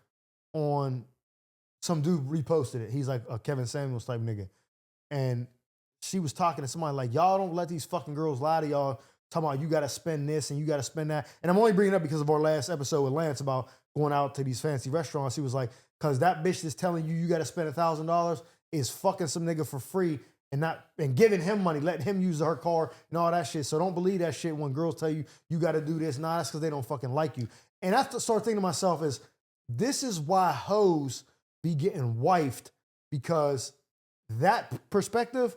S1: on some dude reposted it. He's like a Kevin Samuels type nigga. And she was talking to somebody like, y'all don't let these fucking girls lie to y'all, talking about you gotta spend this and you gotta spend that. And I'm only bringing it up because of our last episode with Lance about going out to these fancy restaurants. He was like, cause that bitch that's telling you gotta spend $1,000 is fucking some nigga for free and giving him money, letting him use her car and all that shit. So don't believe that shit when girls tell you gotta do this. Nah, that's because they don't fucking like you. And I start thinking to myself is, this is why hoes be getting wifed, because that perspective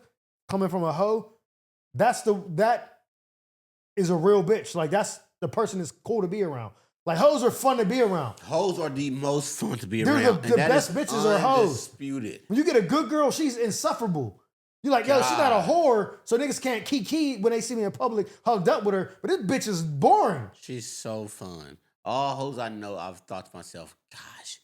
S1: coming from a hoe, that is a real bitch. Like that's the person that's cool to be around. Like hoes are fun to be around.
S2: Hoes are the most fun to be
S1: They're
S2: around.
S1: the
S2: and that
S1: best
S2: is
S1: bitches are hoes.
S2: undisputed.
S1: When you get a good girl, she's insufferable. You're like, yo, she's not a whore, so niggas can't kiki when they see me in public hugged up with her. But this bitch is boring.
S2: She's so fun. All hoes I know, I've thought to myself, gosh,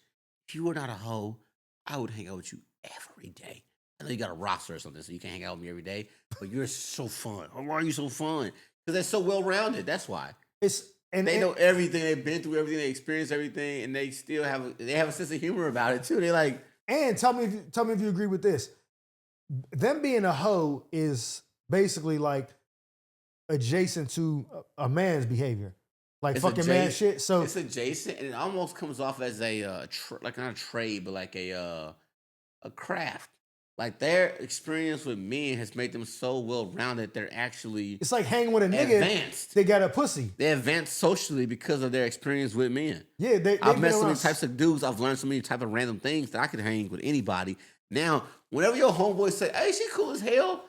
S2: if you were not a hoe, I would hang out with you every day. I know you got a roster or something, so you can't hang out with me every day, but you're so fun. Why are you so fun? Because they're so well-rounded. That's why. They know everything. They've been through everything. They experienced everything, and they still have a sense of humor about it too. They like.
S1: And tell me if you agree with this. Them being a hoe is basically like adjacent to a man's behavior, like fucking man shit. So
S2: it's adjacent, and it almost comes off as a like not a trade, but like a craft. Like their experience with men has made them so well rounded. They're actually
S1: it's like hanging with a nigga.
S2: Advanced.
S1: They got a pussy.
S2: They advanced socially because of their experience with men.
S1: Yeah,
S2: I've met so many types of dudes. I've learned so many type of random things that I could hang with anybody. Now, whenever your homeboy say, "Hey, she cool as hell,"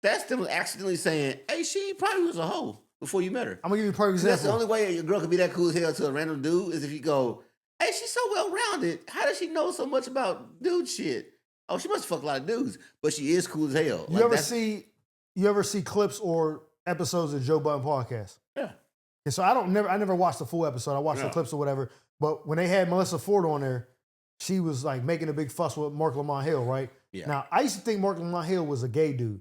S2: that's them accidentally saying, "Hey, she probably was a hoe before you met her."
S1: I'm gonna give you a perfect example.
S2: That's the only way a girl could be that cool as hell to a random dude is if you go, "Hey, she's so well rounded. How does she know so much about dude shit? Oh, she must fuck a lot of dudes, but she is cool as hell."
S1: You ever see clips or episodes of Joe Budden podcast?
S2: Yeah.
S1: And so I never watched the full episode. I watched the clips or whatever. But when they had Melissa Ford on there, she was like making a big fuss with Mark Lamont Hill, right?
S2: Yeah.
S1: Now I used to think Mark Lamont Hill was a gay dude.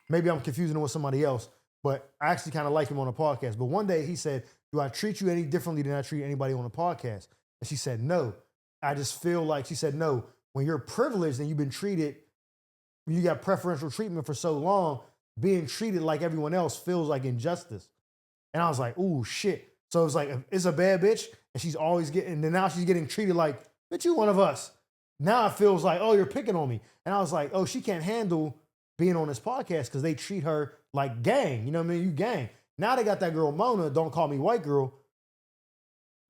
S1: Maybe I'm confusing him with somebody else, but I actually kind of like him on the podcast. But one day he said, "Do I treat you any differently than I treat anybody on the podcast?" And she said, "No. I just feel like," she said, "No. When you're privileged and you've been treated, when you got preferential treatment for so long, being treated like everyone else feels like injustice." And I was like, "Ooh, shit." So it's like, it's a bad bitch, and she's always getting, and now she's getting treated like, "Bitch, you one of us." Now it feels like, "Oh, you're picking on me." And I was like, "Oh, she can't handle being on this podcast because they treat her like gang." You know what I mean? You gang. Now they got that girl Mona, don't call me white girl.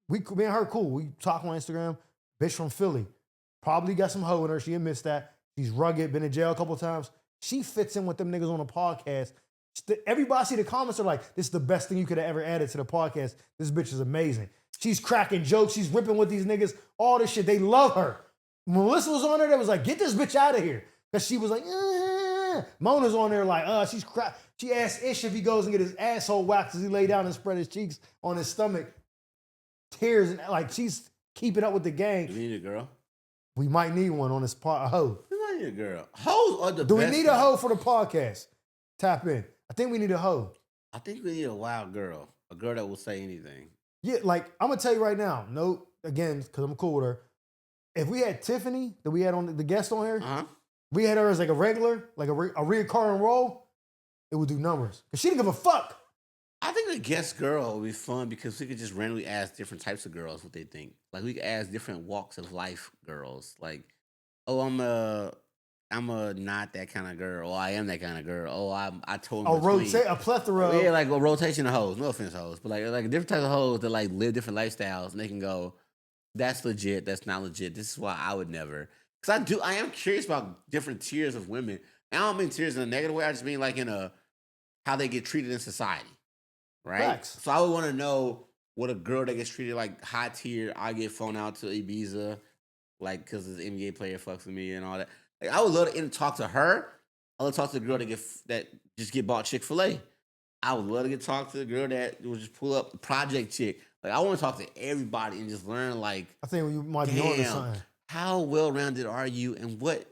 S1: Me and her cool. We talk on Instagram. Bitch from Philly. Probably got some hoe in her. She admits that. She's rugged, been in jail a couple times. She fits in with them niggas on the podcast. Everybody see the comments are like, "This is the best thing you could have ever added to the podcast. This bitch is amazing." She's cracking jokes. She's ripping with these niggas. All this shit. They love her. Melissa was on there. They was like, "Get this bitch out of here." Because she was like, Mona's on there like, she's crap. She asked Ish if he goes and get his asshole waxed as he lay down and spread his cheeks on his stomach. Tears. And like, she's keeping up with the gang.
S2: Do we need a girl?
S1: We might need one on this a hoe.
S2: We might need a girl. Hoes are the
S1: Do
S2: best.
S1: we need a hoe for the podcast? Tap in. I think we need a hoe.
S2: I think we need a wild girl. A girl that will say anything.
S1: Yeah, like, I'm going to tell you right now. No, again, because I'm cool with her. if we had Tiffany that we had on the guest on here,
S2: Uh-huh.
S1: we had her as like a regular, like a reoccurring role, it would do numbers. Because she didn't give a fuck.
S2: I think the guest girl would be fun because we could just randomly ask different types of girls what they think. Like we could ask different walks of life girls. Like, oh, I'm a not that kind of girl. Oh, I am that kind of girl. Oh, I told
S1: A plethora.
S2: Yeah, like a rotation of hoes. No offense, hoes, but like different types of hoes that like live different lifestyles, and they can go, that's legit. That's not legit. This is why I would never. Because I am curious about different tiers of women. And I don't mean tiers in a negative way. I just mean like in a how they get treated in society, right?
S1: Facts.
S2: So I would want to know what a girl that gets treated like high tier. I get flown out to Ibiza, like because the NBA player fucks with me and all that. Like, I would love to talk to her. I would talk to the girl that just get bought Chick-fil-A. I would love to get talk to the girl that would just pull up the project chick. Like I want to talk to everybody and just learn like
S1: I think you might be on to
S2: damn,
S1: something.
S2: how well-rounded are you and what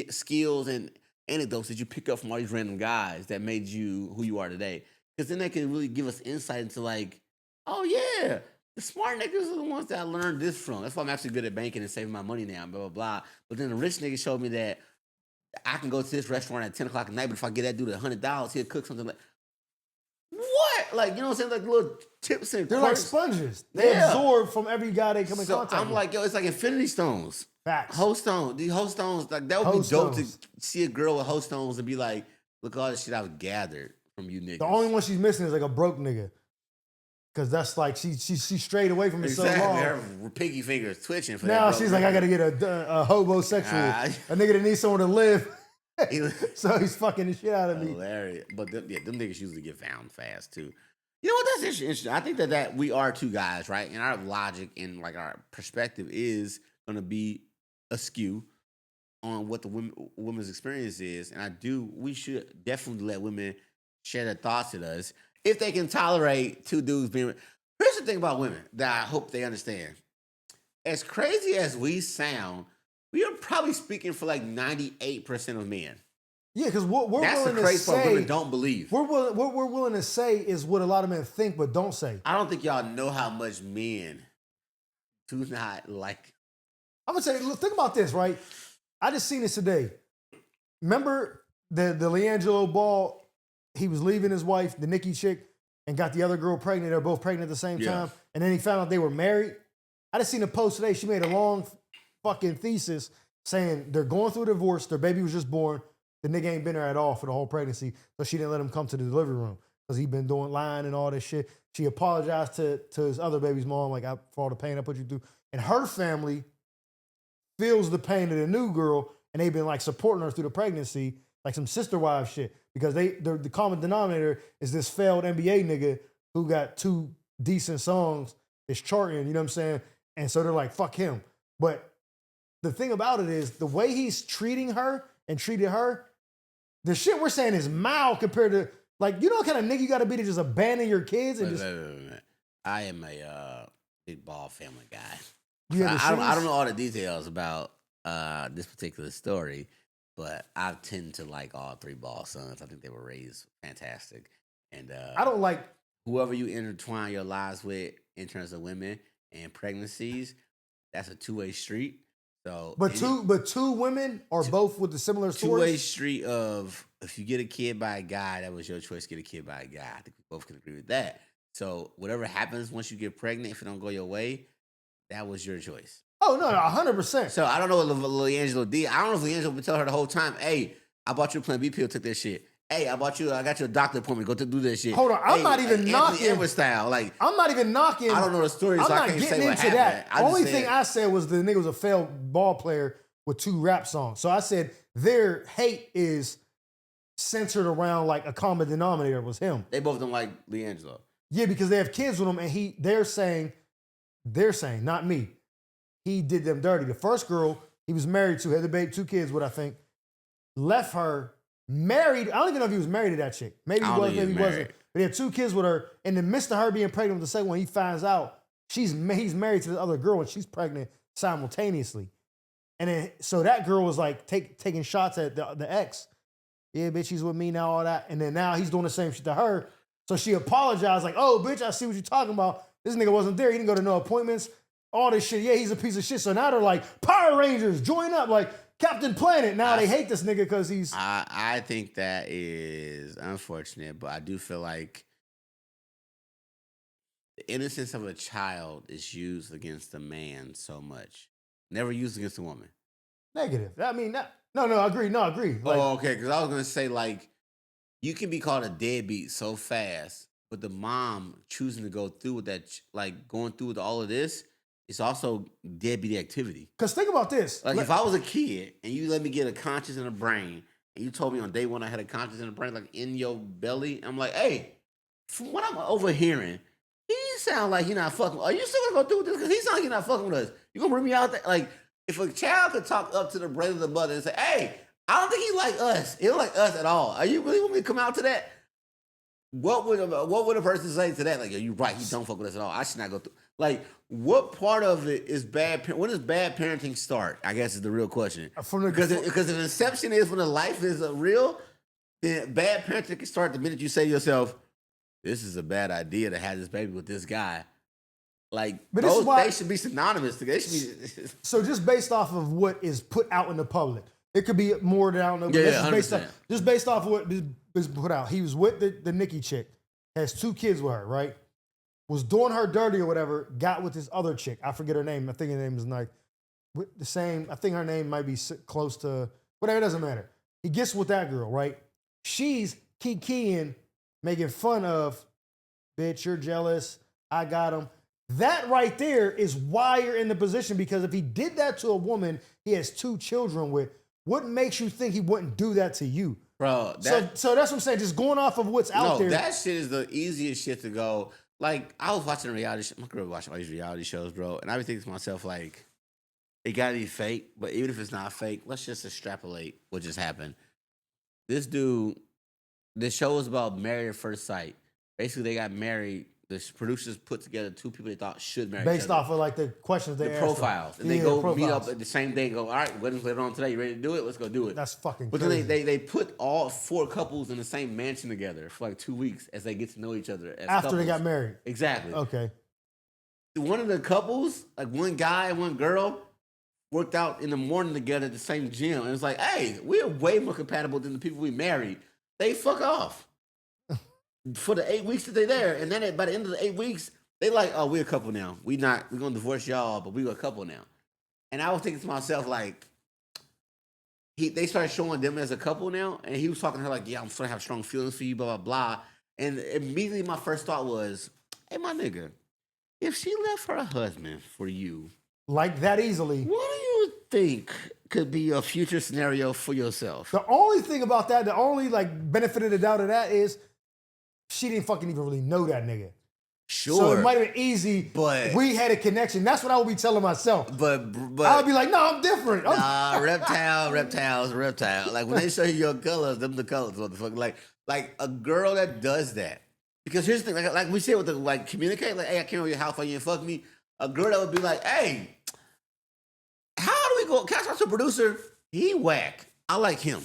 S2: skills and anecdotes did you pick up from all these random guys that made you who you are today? Because then they can really give us insight into like, oh yeah, the smart niggas are the ones that I learned this from. That's why I'm actually good at banking and saving my money now, blah, blah, blah. But then the rich nigga showed me that I can go to this restaurant at 10 o'clock at night, but if I get that dude $100, he'll cook something like, what? Like, you know what I'm saying? Like little tips and
S1: They're
S2: quirks.
S1: like sponges. They
S2: Yeah.
S1: absorb from every guy they come in
S2: So
S1: contact
S2: I'm
S1: with.
S2: like, yo, it's like Infinity Stones.
S1: Facts.
S2: Host stones. These host stones, like that would
S1: Host
S2: be dope
S1: stones.
S2: to see a girl with host stones and be like, look at all the shit I've gathered from you niggas.
S1: The only one she's missing is like a broke nigga. Cause that's like she strayed away from it so long.
S2: Her pinky fingers twitching for
S1: Now
S2: that.
S1: she's like, I gotta get a homosexual, a nigga that needs somewhere to live. So he's fucking the shit out of me.
S2: Hilarious. But them niggas usually get found fast too. You know what? That's interesting. I think that we are two guys, right? And our logic and like our perspective is gonna be askew on what the women's experience is. And we should definitely let women share their thoughts with us if they can tolerate two dudes being. Here's the thing about women that I hope they understand. As crazy as we sound, we are probably speaking for like 98% of men.
S1: Yeah, because what we're
S2: That's
S1: willing
S2: the
S1: to
S2: crazy part women
S1: say,
S2: don't believe.
S1: what we're willing to say is what a lot of men think but don't say.
S2: I don't think y'all know how much men do not like.
S1: I'm gonna say, look, think about this, right? I just seen this today. Remember the LeAngelo Ball? He was leaving his wife, the Nikki chick, and got the other girl pregnant. They're both pregnant at the same time. And then he found out they were married. I just seen a post today. She made a long fucking thesis saying they're going through a divorce. Their baby was just born. The nigga ain't been there at all for the whole pregnancy. So she didn't let him come to the delivery room because he'd been doing lying and all this shit. She apologized to his other baby's mom, like, for all the pain I put you through. And her family feels the pain of the new girl, and they've been like supporting her through the pregnancy, like some sister wives shit. Because the common denominator is this failed NBA nigga who got two decent songs, is charting, you know what I'm saying? And so they're like, fuck him. But the thing about it is the way he's treating her and treated her, the shit we're saying is mild compared to, like, you know what kind of nigga you gotta be to just abandon your kids and
S2: Wait. I am a big ball family guy.
S1: You
S2: I don't know all the details about this particular story, but I tend to like all three Ball sons. I think they were raised fantastic. And
S1: I don't like
S2: whoever you intertwine your lives with in terms of women and pregnancies, that's a two-way street. So,
S1: but two women are both with the similar stories.
S2: Two-way street of if you get a kid by a guy, that was your choice. Get a kid by a guy. I think we both can agree with that. So whatever happens once you get pregnant, if it don't go your way, that was your choice.
S1: Oh no, 100%.
S2: So I don't know what LeAngelo did. I don't know if LeAngelo would tell her the whole time, "Hey, I bought you a Plan B pill. Took that shit. Hey, I got you a doctor appointment. Go to do that shit."
S1: Hold on, I'm not even knocking.
S2: Edward style, like
S1: I'm not even knocking.
S2: I don't know the story,
S1: I'm
S2: so
S1: not
S2: I can't
S1: getting
S2: say what
S1: into
S2: happened.
S1: that. Only thing I said was the nigga was a failed ball player with 2 rap songs. So I said their hate is centered around like a common denominator was him.
S2: They both don't like LeAngelo.
S1: Yeah, because they have kids with him, and they're saying, not me. He did them dirty. The first girl he was married to, had the baby, 2 kids with, I think, left her married. I don't even know if he was married to that chick. Maybe he was, maybe he wasn't. But he had 2 kids with her. In the midst of her being pregnant with the second one, he finds out he's married to the other girl and she's pregnant simultaneously. And then so that girl was like taking shots at the ex. Yeah, bitch, he's with me now, all that. And then now he's doing the same shit to her. So she apologized, like, oh, bitch, I see what you're talking about. This nigga wasn't there. He didn't go to no appointments. all this shit. Yeah, he's a piece of shit. So now they're like, Power Rangers, join up, like Captain Planet. Now they hate this nigga because he's.
S2: I think that is unfortunate, but I do feel like the innocence of a child is used against a man so much. Never used against a woman.
S1: Negative. I mean, no, I agree. No, I agree. Like,
S2: oh, okay. Because I was gonna say like you can be called a deadbeat so fast, but the mom choosing to go through with that, like going through with all of this, it's also deadbeat activity.
S1: Because think about this.
S2: Like if I was a kid and you let me get a conscience and a brain, and you told me on day one I had a conscience and a brain like in your belly, I'm like, hey, from what I'm overhearing, he sound like he not fucking. Are you still gonna go through with this? Because he sound like he not fucking with us. You gonna bring me out there? Like if a child could talk up to the brain of the mother and say, hey, I don't think he like us. He don't like us at all. Are you really want me to come out to that? What would a person say to that? Like, are you right? He don't fuck with us at all. I should not go through. Like, what part of it is bad? When does bad parenting start? I guess is the real question. Because the inception is when the life is real. Then bad parenting can start the minute you say to yourself, "This is a bad idea to have this baby with this guy." Like, but they should be synonymous. They should be.
S1: So just based off of what is put out in the public. It could be more down.
S2: Yeah,
S1: just based off of what is put out. He was with the Nikki chick, has 2 kids with her, right? Was doing her dirty or whatever, got with this other chick. I forget her name. I think her name is like the same. I think her name might be close to, whatever, it doesn't matter. He gets with that girl, right? She's kikiing, making fun of, bitch, you're jealous. I got him. That right there is why you're in the position, because if he did that to a woman he has 2 children with, what makes you think he wouldn't do that to you?
S2: Bro,
S1: so that's what I'm saying. Just going off of what's out there.
S2: That shit is the easiest shit to go. Like, I was watching a reality show. My girl was watching all these reality shows, bro. And I be thinking to myself, like, it gotta be fake. But even if it's not fake, let's just extrapolate what just happened. This dude, this show was about married at first sight. Basically, they got married. The producers put together 2 people they thought should marry
S1: based
S2: each other.
S1: off of like the questions they asked
S2: profiles,
S1: them.
S2: and they go meet up at the same day and go, all right, wedding's later on today. You ready to do it? Let's go do it.
S1: That's fucking
S2: But
S1: crazy.
S2: then they put all 4 couples in the same mansion together for like 2 weeks as they get to know each other.
S1: After
S2: couples.
S1: They got married.
S2: Exactly.
S1: Okay.
S2: One of the couples, like one guy and one girl, worked out in the morning together at the same gym. And it's like, hey, we're way more compatible than the people we married. They fuck off for the 8 weeks that they're there. And then by the end of the 8 weeks, they like, oh, we're a couple now. We're going to divorce y'all, but we're a couple now. And I was thinking to myself, like, they started showing them as a couple now. And he was talking to her like, yeah, I'm starting to have strong feelings for you, blah, blah, blah. And immediately my first thought was, hey, my nigga, if she left her husband for you.
S1: Like that easily.
S2: What do you think could be a future scenario for yourself?
S1: The only thing about that, the only like benefit of the doubt of that is she didn't fucking even really know that nigga.
S2: Sure.
S1: So it might have been easy,
S2: but
S1: we had a connection. That's what I would be telling myself.
S2: But
S1: I would be like, no, I'm different.
S2: Reptiles. Like when they show you your colors, them the colors, motherfucker. Like a girl that does that. Because here's the thing, like we said with the like communicate, like, hey, I came over your house for you and fuck me. A girl that would be like, hey, how do we go? Can I talk to a producer? He whack. I like him.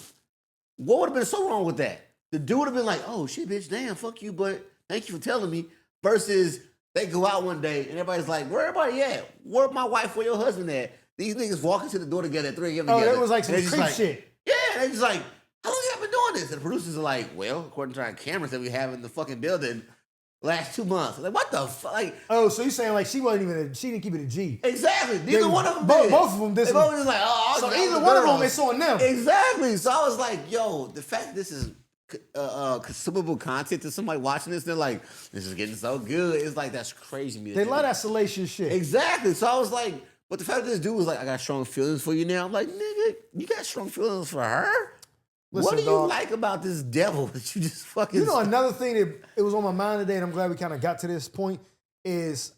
S2: What would have been so wrong with that? The dude would have been like, oh shit, bitch, damn, fuck you, but thank you for telling me. Versus they go out one day and everybody's like, where everybody at? Where my wife, where your husband at? These niggas walking to the door together at 3 a.m. together.
S1: Oh, it was like some creep shit.
S2: Yeah, they just like, how long you been doing this? And the producers are like, well, according to our cameras that we have in the fucking building, last 2 months. Like, what the fuck? Like,
S1: oh, so you're saying like she didn't keep it a G.
S2: Exactly. Neither one of them
S1: did.
S2: Both
S1: of them did.
S2: They both was like, oh,
S1: so either one of them is on them.
S2: Exactly. So I was like, yo, the fact that this is consumable content to somebody watching this, they're like, this is getting so good. It's like, that's crazy.
S1: They love that salacious shit.
S2: Exactly. So I was like, but the fact that this dude was like, I got strong feelings for you now. I'm like, nigga, you got strong feelings for her? Listen, what do you like about this devil that you just fucking...
S1: You know, another thing that it was on my mind today, and I'm glad we kind of got to this point, is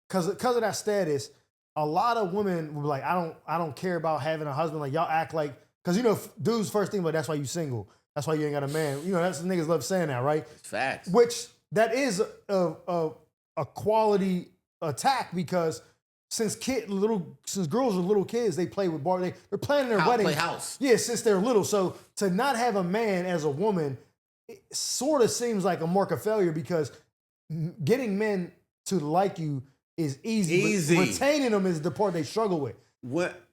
S1: because of that status, a lot of women were like, I don't care about having a husband. Like, y'all act like... Because, you know, dudes first thing, like, that's why you single. That's why you ain't got a man. You know, that's the niggas love saying that, right?
S2: Facts.
S1: Which, that is a quality attack because... Since girls are little kids, they play with Barbie. They're planning their wedding.
S2: Play house.
S1: Yeah, since they're little. So to not have a man as a woman, it sort of seems like a mark of failure because getting men to like you is easy.
S2: Easy.
S1: But retaining them is the part they struggle with.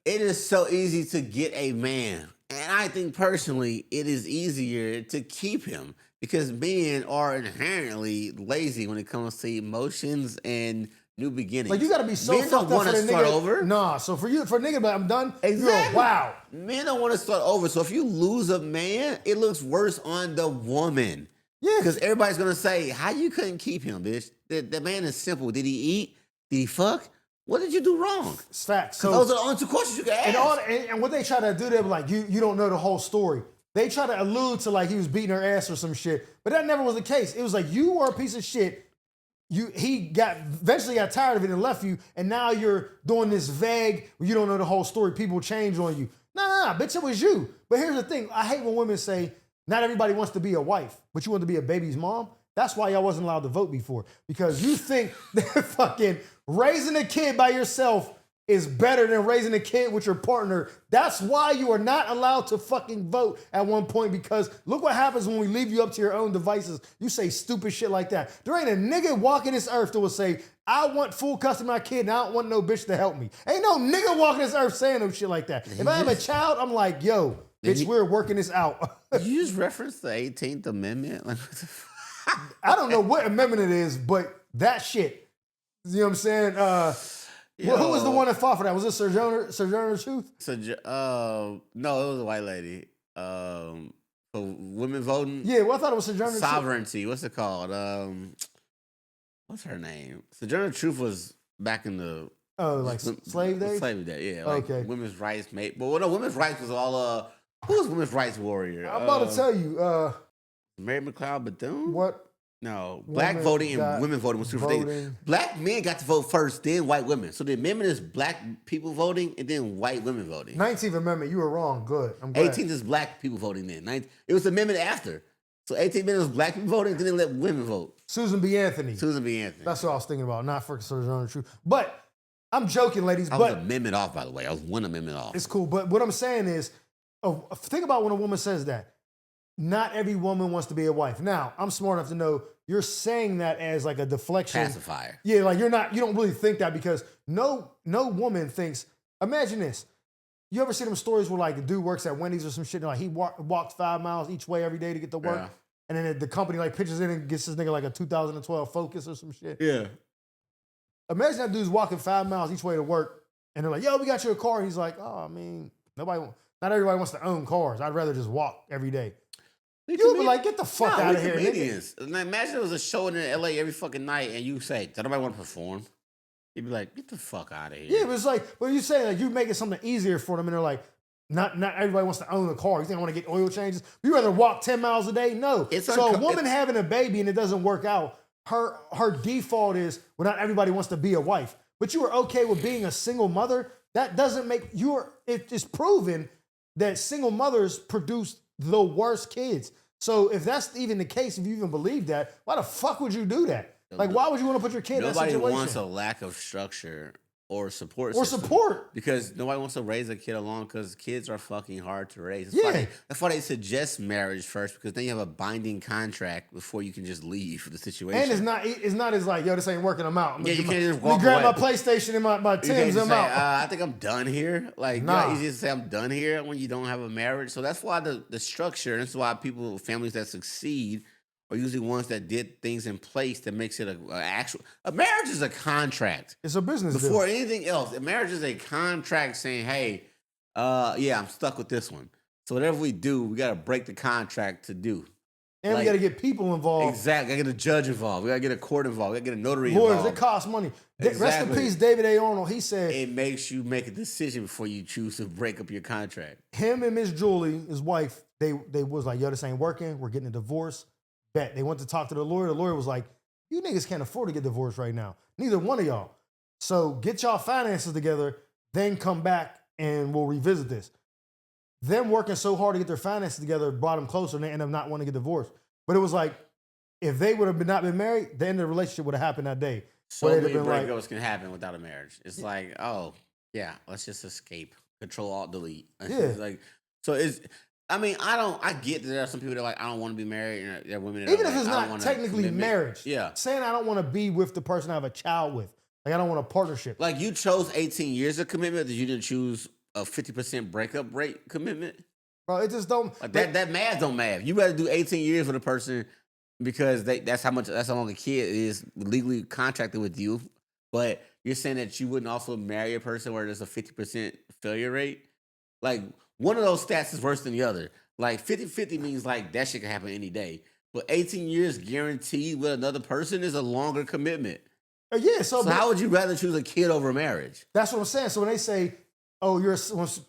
S2: It is so easy to get a man. And I think personally, it is easier to keep him because men are inherently lazy when it comes to emotions and new beginnings.
S1: Like you got to be so
S2: men
S1: fucked
S2: don't
S1: up
S2: want
S1: for
S2: to
S1: the
S2: start
S1: nigga.
S2: over.
S1: Nah, so for nigga, but I'm done.
S2: Exactly.
S1: You're wow.
S2: Men don't want to start over. So if you lose a man, it looks worse on the woman.
S1: Yeah.
S2: Because everybody's gonna say, "How you couldn't keep him, bitch? The man is simple. Did he eat? Did he fuck? What did you do wrong?"
S1: It's facts. So
S2: those are the only two questions you can ask.
S1: and what they try to do, they're like, you don't know the whole story. They try to allude to like he was beating her ass or some shit, but that never was the case. It was like you were a piece of shit. He eventually got tired of it and left you, and now you're doing this vague. You don't know the whole story. People change on you. Nah, bitch, it was you. But here's the thing: I hate when women say not everybody wants to be a wife, but you want to be a baby's mom. That's why y'all wasn't allowed to vote before, because you think that fucking raising a kid by yourself is better than raising a kid with your partner. That's why you are not allowed to fucking vote at one point, because look what happens when we leave you up to your own devices. You say stupid shit like that. There ain't a nigga walking this earth that will say, I want full custody of my kid and I don't want no bitch to help me. Ain't no nigga walking this earth saying no shit like that. If I have a child, I'm like, yo, bitch, we're working this out.
S2: You just referenced the 18th Amendment? Like, what the fuck?
S1: I don't know what amendment it is, but that shit. You know what I'm saying? Who was the one that fought for that? Was it Sojourner Truth?
S2: No, it was a white lady. For women voting.
S1: Yeah, well, I thought it was Sojourner Truth.
S2: Sovereignty. What's it called? What's her name? Sojourner Truth was back in the
S1: slave days?
S2: Slave day, yeah. Like
S1: okay.
S2: Women's rights made. But no, women's rights was all who was women's rights warrior?
S1: I'm about to tell you.
S2: Mary McLeod Bethune?
S1: What?
S2: No, black voting and women voting was two different things. Black men got to vote first, then white women. So the amendment is black people voting and then white women voting.
S1: 19th Amendment, you were wrong. Good. I'm glad.
S2: 18th is black people voting then. It was the amendment after. So 18th amendment was black people voting, then they let women vote.
S1: Susan B. Anthony.
S2: That's
S1: what I was thinking about, not for Sojourner Truth. But I'm joking, ladies.
S2: I was an amendment off, by the way. I was one amendment off.
S1: It's cool. But what I'm saying is, think about when a woman says that. Not every woman wants to be a wife. Now, I'm smart enough to know you're saying that as like a deflection.
S2: Pacifier.
S1: Yeah, like you don't really think that, because no woman thinks, imagine this. You ever see them stories where like the dude works at Wendy's or some shit, and like he walks 5 miles each way every day to get to work, and then the company like pitches in and gets this nigga like a 2012 Focus or some shit.
S2: Yeah.
S1: Imagine that dude's walking 5 miles each way to work, and they're like, yo, we got you a car. He's like, oh, I mean, not everybody wants to own cars. I'd rather just walk every day. You would be like, get the fuck out of here,
S2: comedians. Nigga. Imagine it was a show in LA every fucking night and you say, does anybody want to perform? You'd be like, get the fuck out of here.
S1: Yeah, but it's like, but you say like you making something easier for them, and they're like, not everybody wants to own a car. You think I want to get oil changes? You rather walk 10 miles a day? No. So a woman having a baby and it doesn't work out, her default is, well, not everybody wants to be a wife. But you are okay with being a single mother. That doesn't make it is proven that single mothers produce the worst kids. So if that's even the case, if you even believe that, why the fuck would you do that? Like, why would you want to put your kid in that situation?
S2: Nobody wants a lack of structure or support
S1: system.
S2: Support. Because nobody wants to raise a kid alone, because kids are fucking hard to raise. That's why they suggest marriage first, because then you have a binding contract before you can just leave the situation.
S1: And it's not as like, yo, this ain't working, I'm out.
S2: You can't just walk
S1: grab my PlayStation and my Tim's, I'm out.
S2: I think I'm done here. Like, nah. Easy to say I'm done here when you don't have a marriage. So that's why the structure, and that's why families that succeed are usually ones that did things in place that makes it a marriage is a contract.
S1: It's a business
S2: before
S1: deal.
S2: Anything else. A marriage is a contract saying, hey, I'm stuck with this one. So whatever we do, we got to break the contract to do.
S1: And we got to get people involved.
S2: Exactly. We got to get a judge involved. We got to get a court involved. We got to get a notary involved.
S1: Lawyers, it costs money.
S2: Exactly.
S1: Rest in peace, David A. Arnold. He said,
S2: it makes you make a decision before you choose to break up your contract.
S1: Him and Miss Julie, his wife, they was like, yo, this ain't working. We're getting a divorce. Bet. They went to talk to the lawyer. The lawyer was like, you niggas can't afford to get divorced right now. Neither one of y'all. So get y'all finances together, then come back and we'll revisit this. Them working so hard to get their finances together brought them closer, and they end up not wanting to get divorced. But it was like, if they would have not been married, the end of the relationship would have happened that day.
S2: So many breakups can happen without a marriage. It's like, oh, yeah, let's just escape. Control, Alt, Delete. I get that there are some people that are like, I don't want to be married. And there are women that
S1: even
S2: are
S1: if it's
S2: like,
S1: not technically marriage.
S2: Yeah.
S1: Saying I don't want to be with the person I have a child with. Like I don't want a partnership.
S2: Like you chose 18 years of commitment, that you didn't choose a 50% breakup rate commitment.
S1: Bro, it just don't
S2: Like that math don't math. You rather do 18 years with a person because that's how long a kid is legally contracted with you. But you're saying that you wouldn't also marry a person where there's a 50% failure rate? Like one of those stats is worse than the other. Like 50-50 means like that shit can happen any day. But 18 years guaranteed with another person is a longer commitment.
S1: Yeah,
S2: so how would you rather choose a kid over marriage?
S1: That's what I'm saying. So when they say, oh,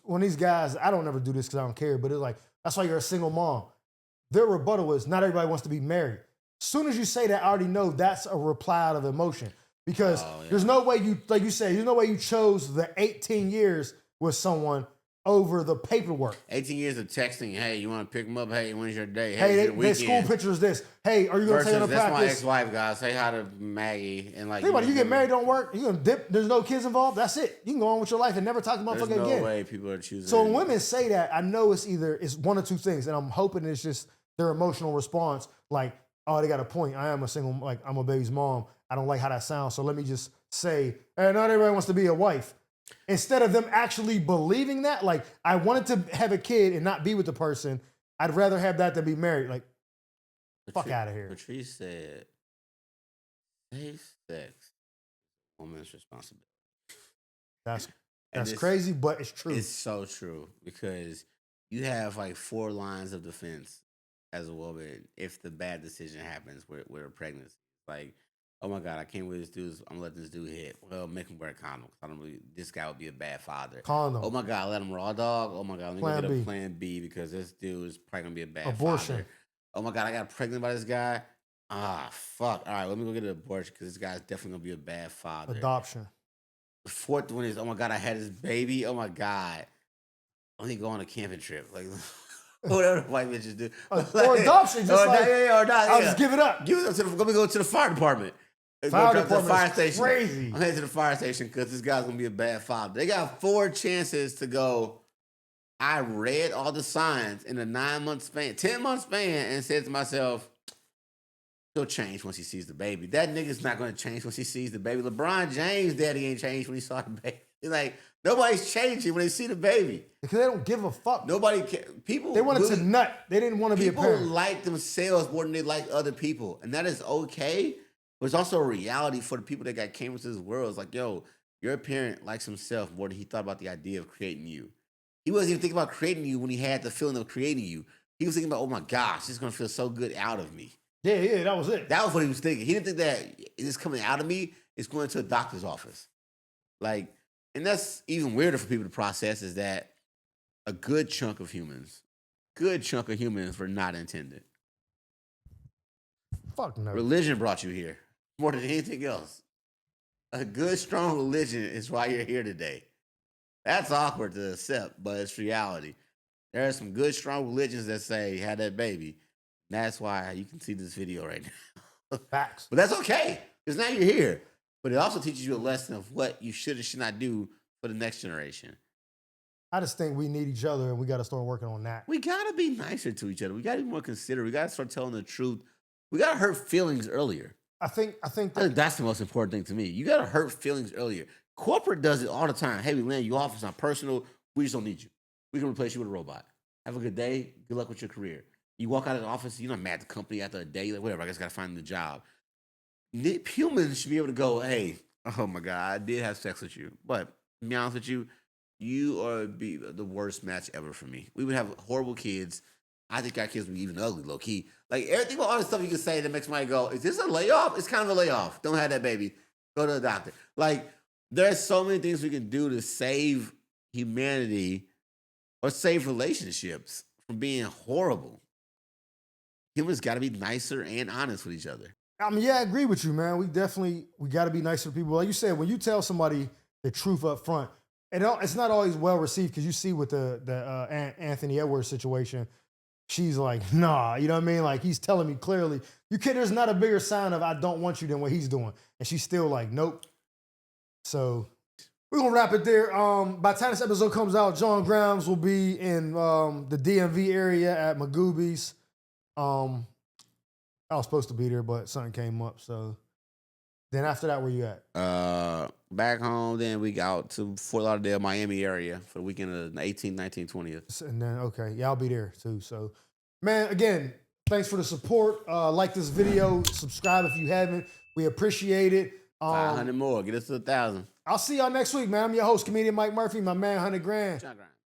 S1: when these guys, I don't ever do this because I don't care, but it's like, that's why you're a single mom. Their rebuttal is not everybody wants to be married. As soon as you say that, I already know that's a reply out of emotion. Because there's no way you, like you said, there's no way you chose the 18 years with someone over the paperwork.
S2: 18 years of texting, hey, you want to pick them up? Hey, when's your day?
S1: Hey, their school picture is this. Hey, are you going to take them to practice?
S2: That's my ex-wife, guys. Say hi to Maggie. And like,
S1: think about it, you get married, don't work, you going to dip, there's no kids involved, that's it. You can go on with your life and never talk to motherfucker again.
S2: There's no way people are choosing.
S1: So when women say that, I know it's one of two things, and I'm hoping it's just their emotional response, like, oh, they got a point. I am a single, like, I'm a baby's mom. I don't like how that sounds, so let me just say, hey, not everybody wants to be a wife. Instead of them actually believing that, like, I wanted to have a kid and not be with the person, I'd rather have that than be married. Like, fuck out of here.
S2: Patrice said, safe sex, woman's responsibility.
S1: That's crazy, but it's true.
S2: It's so true because you have like 4 lines of defense as a woman if the bad decision happens with a pregnancy. Like, oh my God, I can't wait this dude. I'm gonna let this dude hit. Well, make him wear a condom. I don't believe this guy would be a bad father.
S1: Condom.
S2: Oh my God, let him raw dog. Oh my God, let me go get a plan B because this dude is probably gonna be a bad father. Oh my God, I got pregnant by this guy. Ah, fuck. All right, let me go get an abortion because this guy's definitely gonna be a bad father.
S1: Adoption.
S2: The 4th one is, oh my God, I had this baby. Oh my God, let me go on a camping trip. Like, whatever the white bitches do.
S1: Or adoption, just I'll just give it up.
S2: Give it up let me go to the fire department.
S1: Fire
S2: station.
S1: Crazy.
S2: I'm heading to the fire station because this guy's gonna be a bad father. They got 4 chances to go. I read all the signs in a 9-month span, 10-month span, and said to myself, he'll change once he sees the baby. That nigga's not gonna change once he sees the baby. LeBron James' daddy ain't changed when he saw the baby. Like, nobody's changing when they see the baby.
S1: Because they don't give a fuck.
S2: Nobody people.
S1: They wanted to nut. They didn't want to be a parent.
S2: People like themselves more than they like other people. And that is okay. But it's also a reality for the people that got came into this world. It's like, yo, your parent likes himself more than he thought about the idea of creating you. He wasn't even thinking about creating you when he had the feeling of creating you. He was thinking about, oh my gosh, this is going to feel so good out of me.
S1: Yeah, that was it.
S2: That was what he was thinking. He didn't think that this coming out of me is going to a doctor's office. Like, and that's even weirder for people to process is that a good chunk of humans were not intended.
S1: Fuck no.
S2: Religion brought you here more than anything else. A good, strong religion is why you're here today. That's awkward to accept, but it's reality. There are some good, strong religions that say, had that baby. That's why you can see this video right now.
S1: Facts.
S2: But that's okay, because now you're here. But it also teaches you a lesson of what you should and should not do for the next generation.
S1: I just think we need each other, and we got to start working on that.
S2: We got to be nicer to each other. We got to be more considerate. We got to start telling the truth. We got to hurt feelings earlier.
S1: I think
S2: that's the most important thing to me. You got to hurt feelings earlier. Corporate does it all the time. Hey, we land you off. It's not personal. We just don't need you. We can replace you with a robot. Have a good day. Good luck with your career. You walk out of the office, you're not mad at the company after a day, like whatever, I guess I got to find a new job. Humans should be able to go, hey, oh my God, I did have sex with you. But to be honest with you, you are the worst match ever for me. We would have horrible kids. I think our kids would be even ugly, low key. Like everything, all the stuff you can say that makes somebody go, is this a layoff? It's kind of a layoff. Don't have that baby. Go to the doctor. Like there's so many things we can do to save humanity or save relationships from being horrible. Humans got to be nicer and honest with each other.
S1: I mean, yeah, I agree with you, man. We got to be nicer to people. Like you said, when you tell somebody the truth up front, it's not always well received because you see with the Anthony Edwards situation, she's like, nah, you know what I mean? Like he's telling me clearly, there's not a bigger sign of I don't want you than what he's doing. And she's still like, nope. So we're going to wrap it there. By the time this episode comes out, John Grimes will be in the DMV area at Magoobies. I was supposed to be there, but something came up, so Then after that, where you at?
S2: Back home, then we got out to Fort Lauderdale, Miami area for the weekend of the 18th, 19th, 20th.
S1: And then, okay, yeah, I'll be there too. So, man, again, thanks for the support. Like this video, subscribe if you haven't. We appreciate it.
S2: 500 more, get us to 1,000.
S1: I'll see y'all next week, man. I'm your host, comedian Mike Murphy, my man, 100 Grand.
S2: John Grind.